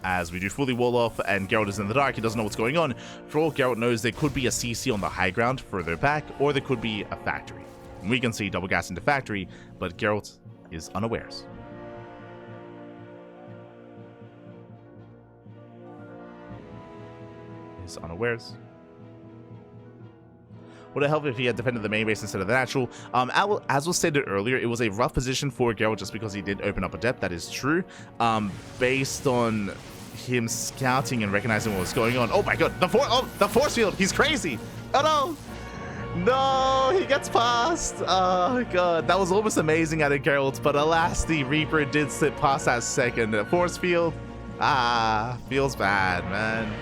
As we do fully wall off, and Gerald is in the dark, he doesn't know what's going on. For all Gerald knows, there could be a CC on the high ground further back, or there could be a factory. And we can see double gas into factory, but Gerald is unawares. Is unawares. Would it help if he had defended the main base instead of the natural? As was stated earlier, it was a rough position for Gerald just because he did open up a depth. That is true. Based on him scouting and recognizing what was going on. Oh my god, the force field, he's crazy. Oh no, no, he gets past. Oh god, that was almost amazing out of Gerald, but alas, the Reaper did slip past that second force field. Feels bad, man.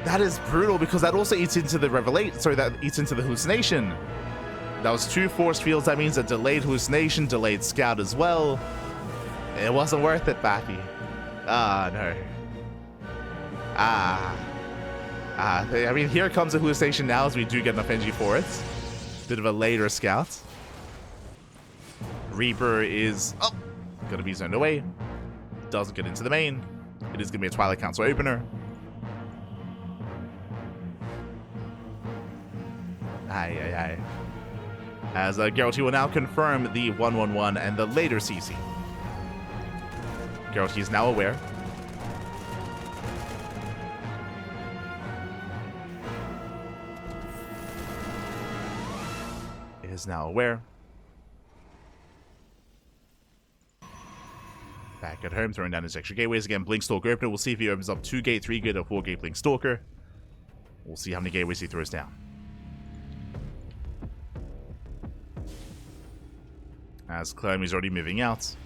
That is brutal because that also eats into the that eats into the hallucination. That was 2 force fields. That means a delayed hallucination, delayed scout as well. It wasn't worth it, Bappy. No. I mean, here comes a hallucination now as we do get enough energy for it. Bit of a later scout. Reaper is gonna be zoned away. Doesn't get into the main. It is gonna be a Twilight Council opener. As Gerald will now confirm the 111 and the later CC. Gerald is now aware. Is now aware. Back at home, throwing down his extra gateways again. Blink Stalker opener. We'll see if he opens up 2 gate, 3 gate, or 4 gate Blink Stalker. We'll see how many gateways he throws down. As Clem is already moving out.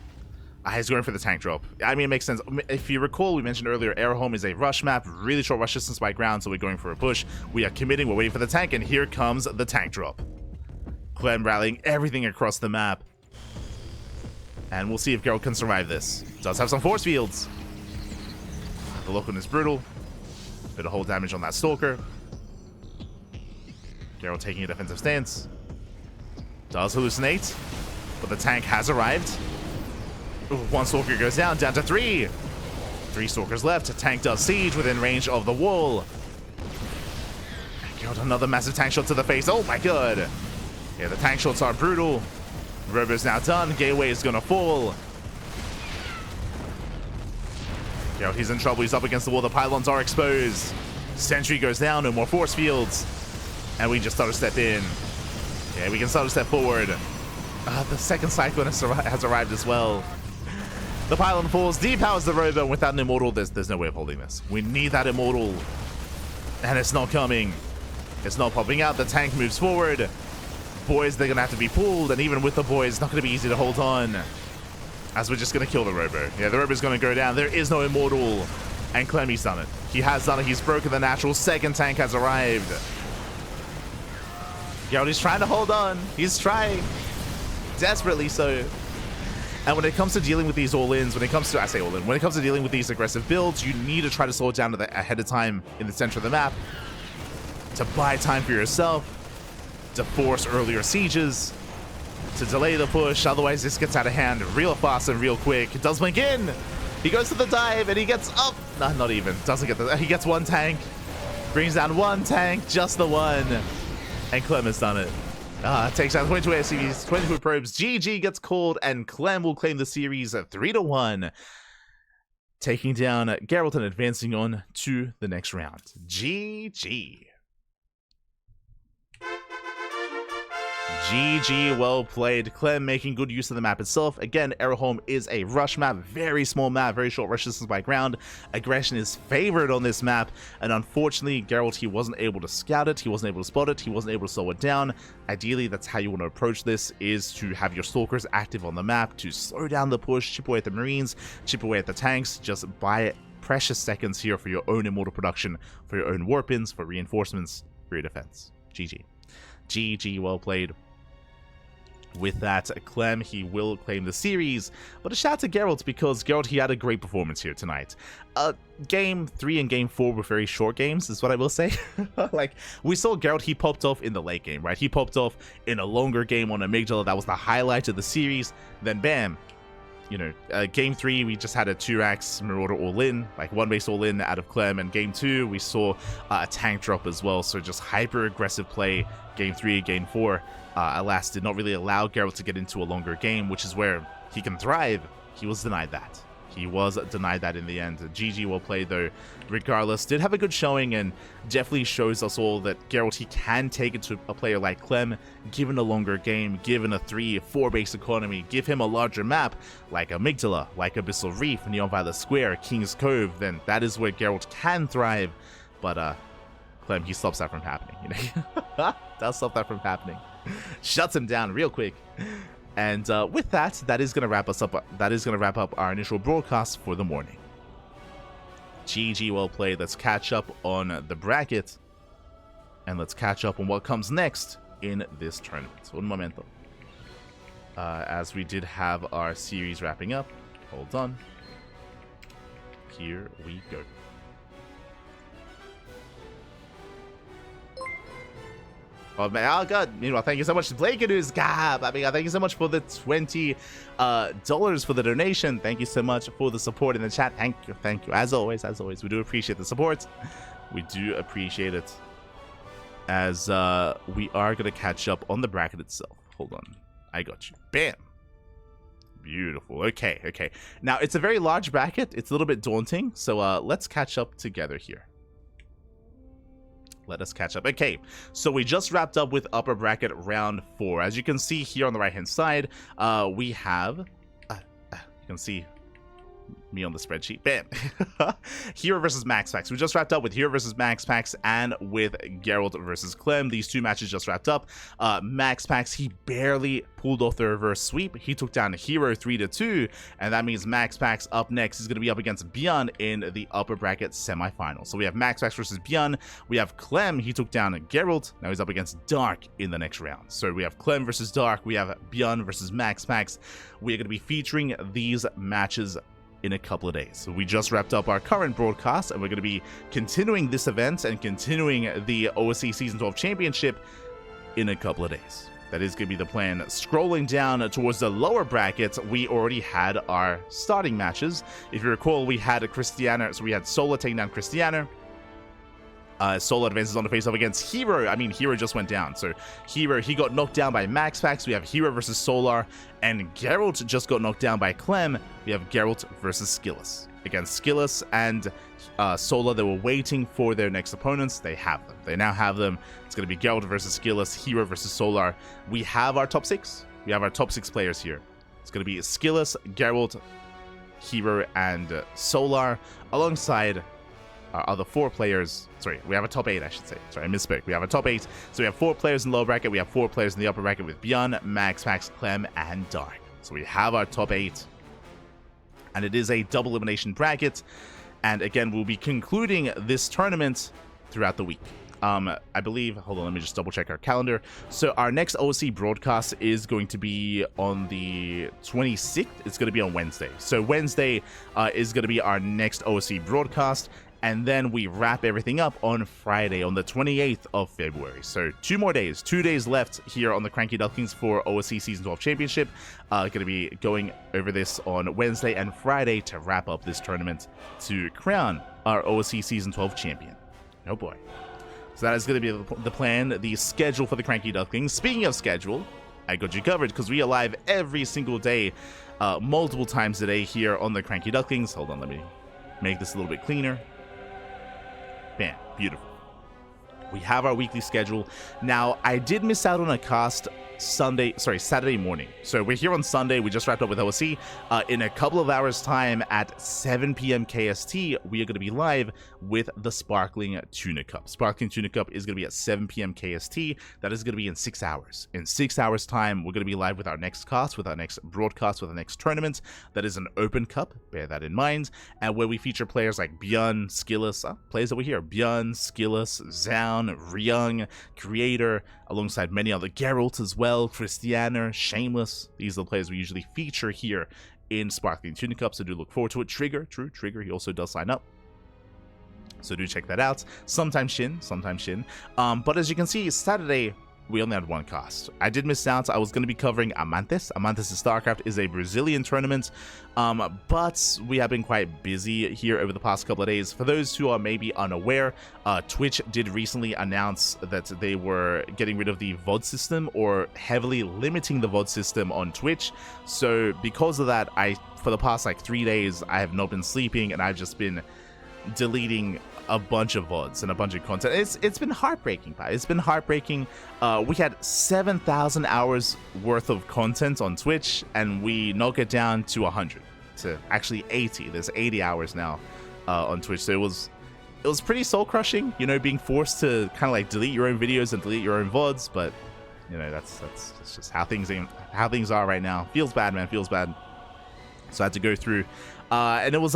He's going for the tank drop. I mean, it makes sense. If you recall, we mentioned earlier, Airhome is a rush map, really short rush distance by ground, so we're going for a push. We are committing, we're waiting for the tank, and here comes the tank drop. Clem rallying everything across the map. And we'll see if Gerald can survive this. Does have some force fields. The lock-on is brutal. Bit of hull damage on that Stalker. Gerald taking a defensive stance. Does hallucinate. But the tank has arrived. Ooh, 1 Stalker goes down to 3. 3 Stalkers left. Tank does siege within range of the wall. Gerald, another massive tank shot to the face. Oh my god. Yeah, the tank shots are brutal. Robo's now done. Gateway is gonna fall. Gerald, he's in trouble. He's up against the wall. The pylons are exposed. Sentry goes down. No more force fields. And we just start to step in. Yeah, we can start to step forward. The second Cyclone has arrived as well. The pylon falls, depowers the Robo. Without an Immortal, there's no way of holding this. We need that Immortal. And it's not coming. It's not popping out. The tank moves forward. Boys, they're going to have to be pulled. And even with the boys, it's not going to be easy to hold on. As we're just going to kill the Robo. Yeah, the Robo's going to go down. There is no Immortal. And Clemmy's done it. He has done it. He's broken the natural. Second tank has arrived. Gerald is trying to hold on. He's trying. Desperately so. And when it comes to dealing with these all-ins, when it comes to dealing with these aggressive builds, you need to try to slow it down ahead of time in the center of the map to buy time for yourself, to force earlier sieges, to delay the push. Otherwise, this gets out of hand real fast and real quick. It does blink in. He goes to the dive and he gets up. No, not even. Doesn't get the. He gets 1 tank. Brings down 1 tank, just the 1. And Clem has done it. Takes out 22 SCVs, 22 probes. GG gets called, and Clem will claim the series 3-1, taking down Gerald and advancing on to the next round. GG. GG, well played. Clem making good use of the map itself. Again, Airhome is a rush map, very small map, very short rush distance by ground. Aggression is favored on this map, and unfortunately, Gerald, he wasn't able to scout it, he wasn't able to spot it, he wasn't able to slow it down. Ideally, that's how you want to approach this, is to have your Stalkers active on the map to slow down the push, chip away at the Marines, chip away at the tanks, just buy precious seconds here for your own Immortal production, for your own warpins, for reinforcements, for your defense. GG. GG, well played. With that, Clem, he will claim the series, but a shout out to Gerald, because Gerald, he had a great performance here tonight. Game 3 and Game 4 were very short games, is what I will say. Like, we saw Gerald, he popped off in the late game, right? He popped off in a longer game on Amygdala. That was the highlight of the series. Then, bam, you know, Game 3, we just had a 2-axe Marauder all-in, like 1-base all-in out of Clem, and Game 2, we saw a tank drop as well, so just hyper-aggressive play. Game 3, Game 4, alas, did not really allow Gerald to get into a longer game, which is where he can thrive. He was denied that. He was denied that in the end. GG well played though. Regardless, did have a good showing and definitely shows us all that Gerald, he can take it to a player like Clem, given a longer game, given a 3-4 base economy, give him a larger map like Amygdala, like Abyssal Reef, Neon Violet Square, King's Cove, then that is where Gerald can thrive. But Clem, he stops that from happening. You know? Does stop that from happening. Shuts him down real quick. And with that, that is gonna wrap us up. That is gonna wrap up our initial broadcast for the morning. GG well played. Let's catch up on the bracket, and let's catch up on what comes next in this tournament. Un momento. As we did have our series wrapping up. Hold on. Here we go. Oh man, oh god. Meanwhile, thank you so much to Blakeadoos Gab. I mean, thank you so much for the $20 for the donation. Thank you so much for the support in the chat. Thank you. As always, we do appreciate the support. We do appreciate it. As we are gonna catch up on the bracket itself. Hold on. I got you. Bam. Beautiful. Okay. Now it's a very large bracket. It's a little bit daunting. So let's catch up together here. Let us catch up. Okay, so we just wrapped up with upper bracket round 4. As you can see here on the right hand side, we have you can see me on the spreadsheet. Bam. Hero versus MaxPax. We just wrapped up with Hero versus MaxPax and with Gerald versus Clem. These two matches just wrapped up. MaxPax, he barely pulled off the reverse sweep. He took down Hero 3-2, and that means MaxPax up next is going to be up against Bjorn in the upper bracket semifinal. So we have MaxPax versus Bjorn. We have Clem. He took down Gerald. Now he's up against Dark in the next round. So we have Clem versus Dark. We have Bjorn versus MaxPax. We are going to be featuring these matches in a couple of days. So we just wrapped up our current broadcast, and we're going to be continuing this event and continuing the OSC Season 12 Championship in a couple of days. That is going to be the plan. Scrolling down towards the lower brackets, we already had our starting matches. If you recall, we had a Christiana, so we had Solar taking down Christiana. Solar advances on the face-off against Hero. I mean, Hero just went down. So Hero, he got knocked down by MaxPax. We have Hero versus Solar. And Gerald just got knocked down by Clem. We have Gerald versus Skillus. Against Skillus and Solar, they were waiting for their next opponents. They have them. They now have them. It's going to be Gerald versus Skillus, Hero versus Solar. We have our top 6. We have our top 6 players here. It's going to be Skillus, Gerald, Hero, and Solar, alongside our other 4 players. Sorry, we have a top 8, I should say. Sorry, I misspoke. We have a top 8. So we have 4 players in the lower bracket. We have 4 players in the upper bracket with Bjorn, MaxPax, Clem, and Dark. So we have our top 8. And it is a double elimination bracket. And again, we'll be concluding this tournament throughout the week. I believe, hold on, let me just double check our calendar. So our next OSC broadcast is going to be on the 26th. It's going to be on Wednesday. So Wednesday is going to be our next OSC broadcast. And then we wrap everything up on Friday, on the 28th of February. So 2 more days, 2 days left here on the CranKy Ducklings for OSC Season 12 Championship. Going to be going over this on Wednesday and Friday to wrap up this tournament to crown our OSC Season 12 champion. Oh boy. So that is going to be the plan, the schedule for the CranKy Ducklings. Speaking of schedule, I got you covered because we are live every single day, multiple times a day here on the CranKy Ducklings. Hold on, let me make this a little bit cleaner. Bam, beautiful. We have our weekly schedule. Now, I did miss out on a cast Saturday morning. So we're here on Sunday. We just wrapped up with OSC. In a couple of hours time at 7 p.m. KST, we are going to be live with the Sparkling Tuna Cup. Sparkling Tuna Cup is going to be at 7 p.m. KST. That is going to be in 6 hours. In 6 hours time, we're going to be live with our next cast, with our next broadcast, with our next tournament. That is an open cup. Bear that in mind. And where we feature players like Bjorn, Skillus, players over here. Bjorn, Skillus, Zaun, Ryung, Creator, alongside many other Geralt as well, Christiana, Shameless. These are the players we usually feature here in Sparkling Tuna Cup, so do look forward to it. Trigger, he also does sign up, so do check that out. Sometimes Shin. But as you can see, Saturday, we only had one cast. I did miss out. I was going to be covering Amantes. Amantes in StarCraft is a Brazilian tournament, but we have been quite busy here over the past couple of days. For those who are maybe unaware, Twitch did recently announce that they were getting rid of the VOD system, or heavily limiting the VOD system on Twitch. So because of that, for the past like 3 days, I have not been sleeping, and I've just been deleting a bunch of VODs and a bunch of content. It's been heartbreaking, pal. It's been heartbreaking. We had 7,000 hours worth of content on Twitch, and we knocked it down to 100, to actually 80. There's 80 hours now on Twitch. So it was pretty soul crushing, you know, being forced to kind of like delete your own videos and delete your own VODs. But you know, that's just how things are right now. Feels bad, man. Feels bad. So I had to go through. And it was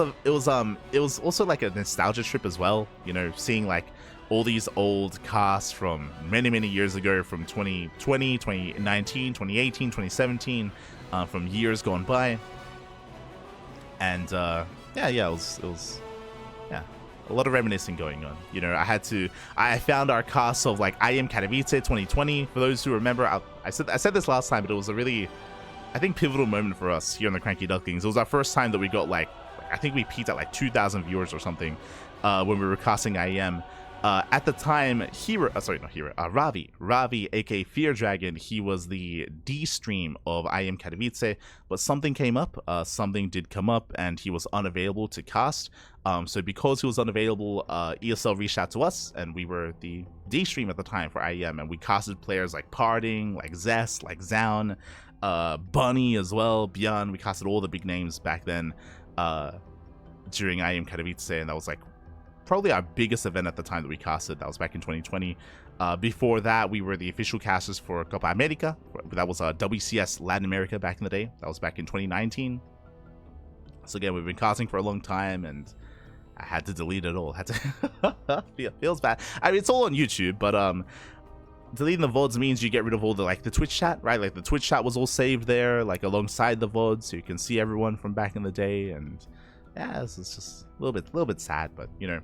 also like a nostalgia trip as well, you know, seeing like all these old casts from many years ago, from 2020, 2019, 2018, 2017, from years gone by. And yeah, it was a lot of reminiscing going on. You know, I found our cast of like I Am Katowice 2020. For those who remember, I said this last time, but it was a really, I think, pivotal moment for us here on the CranKy Ducklings. It was our first time that we got like, I think we peaked at like 2,000 viewers or something when we were casting IEM. At the time, Ravi, aka Fear Dragon, he was the D stream of IEM Katowice, but something came up, something did come up, and he was unavailable to cast. So because he was unavailable, ESL reached out to us, and we were the D stream at the time for IEM, and we casted players like Parding, like Zest, like Zaun, Bunny as well, Bjorn. We casted all the big names back then during IEM Katowice, and that was like probably our biggest event at the time that we casted. That was back in 2020. Before that, we were the official casters for Copa America. That was WCS Latin America back in the day. That was back in 2019. So again, we've been casting for a long time, and I had to delete it all. Feels bad. I mean, it's all on YouTube, but deleting the VODs means you get rid of all the Twitch chat, right? Like the Twitch chat was all saved there, like alongside the VODs, so you can see everyone from back in the day. And yeah, it's just a little bit sad, but you know,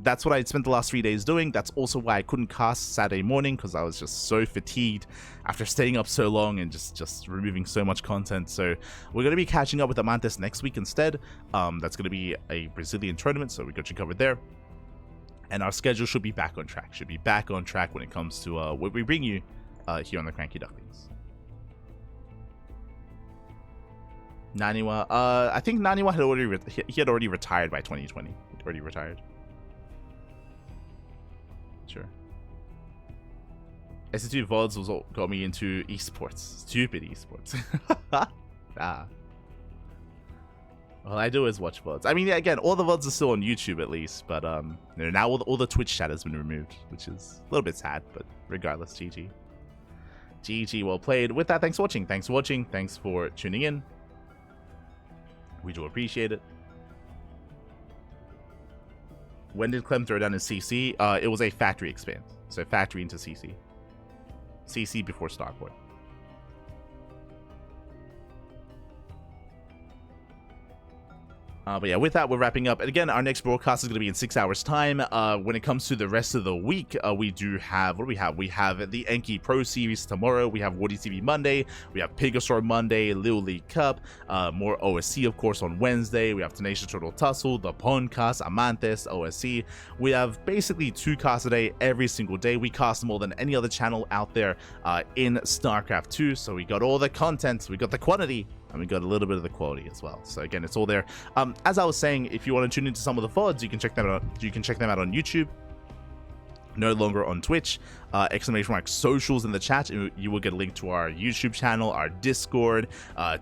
that's what I spent the last 3 days doing. That's also why I couldn't cast Saturday morning, because I was just so fatigued after staying up so long and just removing so much content. So we're going to be catching up with Amantes next week instead. That's going to be a Brazilian tournament, so we got you covered there. And our schedule should be back on track. When it comes to what we bring you here on the CranKy Ducklings. Naniwa, I think Naniwa had already retired by 2020. He'd already retired. Sure. S12 VODs was what got me into esports. Stupid esports. Ah. All I do is watch VODs. I mean, again, all the VODs are still on YouTube at least, but you know, now all the Twitch chat has been removed, which is a little bit sad, but regardless, GG. GG, well played. With that, thanks for watching. Thanks for tuning in. We do appreciate it. When did Clem throw down his CC? It was a factory expand. So factory into CC. CC before Starport. But yeah, with that, we're wrapping up. And again, our next broadcast is going to be in 6 hours' time. When it comes to the rest of the week, we do have, what do we have? We have the Enki Pro Series tomorrow. We have Wardy TV Monday. We have Pegasaur Monday, Lil League Cup, more OSC, of course, on Wednesday. We have Tenacious Turtle Tussle, the Podcast, Amantes, OSC. We have basically 2 casts a day every single day. We cast more than any other channel out there in StarCraft 2. So we got all the content, we got the quantity, and we got a little bit of the quality as well. So again, it's all there. As I was saying, if you want to tune into some of the VODs, you can check them out. You can check them out on YouTube. No longer on Twitch. Exclamation mark socials in the chat. You will get a link to our YouTube channel, our Discord,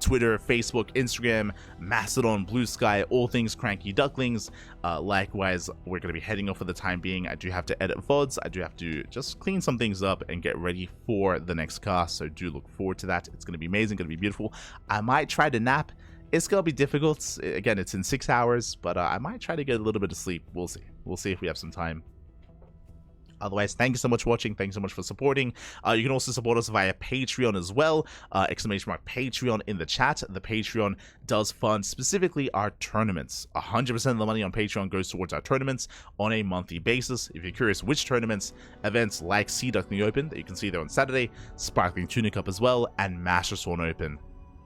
Twitter, Facebook, Instagram, Mastodon, Blue Sky, all things CranKy Ducklings. Likewise, we're going to be heading off for the time being. I do have to edit VODs. I do have to just clean some things up and get ready for the next cast. So do look forward to that. It's going to be amazing. Going to be beautiful. I might try to nap. It's going to be difficult. Again, it's in 6 hours, but I might try to get a little bit of sleep. We'll see. We'll see if we have some time. Otherwise, thank you so much for watching. Thank you so much for supporting. You can also support us via Patreon as well. !Patreon in the chat. The Patreon does fund specifically our tournaments. 100% of the money on Patreon goes towards our tournaments on a monthly basis. If you're curious which tournaments, events like Duckling Open that you can see there on Saturday, Sparkling Tuna Cup as well, and Master Swan Open,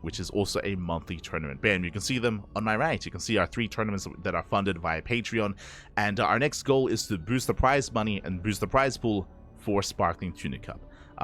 which is also a monthly tournament. Bam, you can see them on my right. You can see our 3 tournaments that are funded via Patreon. And our next goal is to boost the prize money and boost the prize pool for Sparkling Tuna Cup,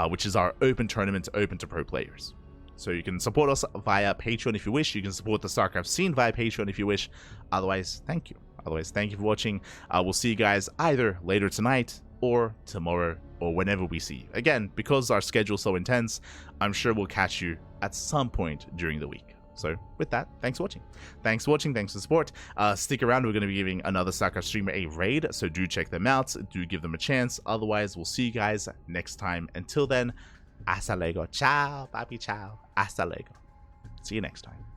which is our open tournament open to pro players. So you can support us via Patreon if you wish. You can support the StarCraft scene via Patreon if you wish. Otherwise, thank you. Otherwise, thank you for watching. We'll see you guys either later tonight or tomorrow or whenever we see you. Again, because our schedule's so intense, I'm sure we'll catch you at some point during the week. So with that, thanks for watching. Thanks for watching. Thanks for the support. Stick around. We're going to be giving another StarCraft streamer a raid, so do check them out. Do give them a chance. Otherwise, we'll see you guys next time. Until then, hasta luego. Ciao, papi, ciao. Hasta luego. See you next time.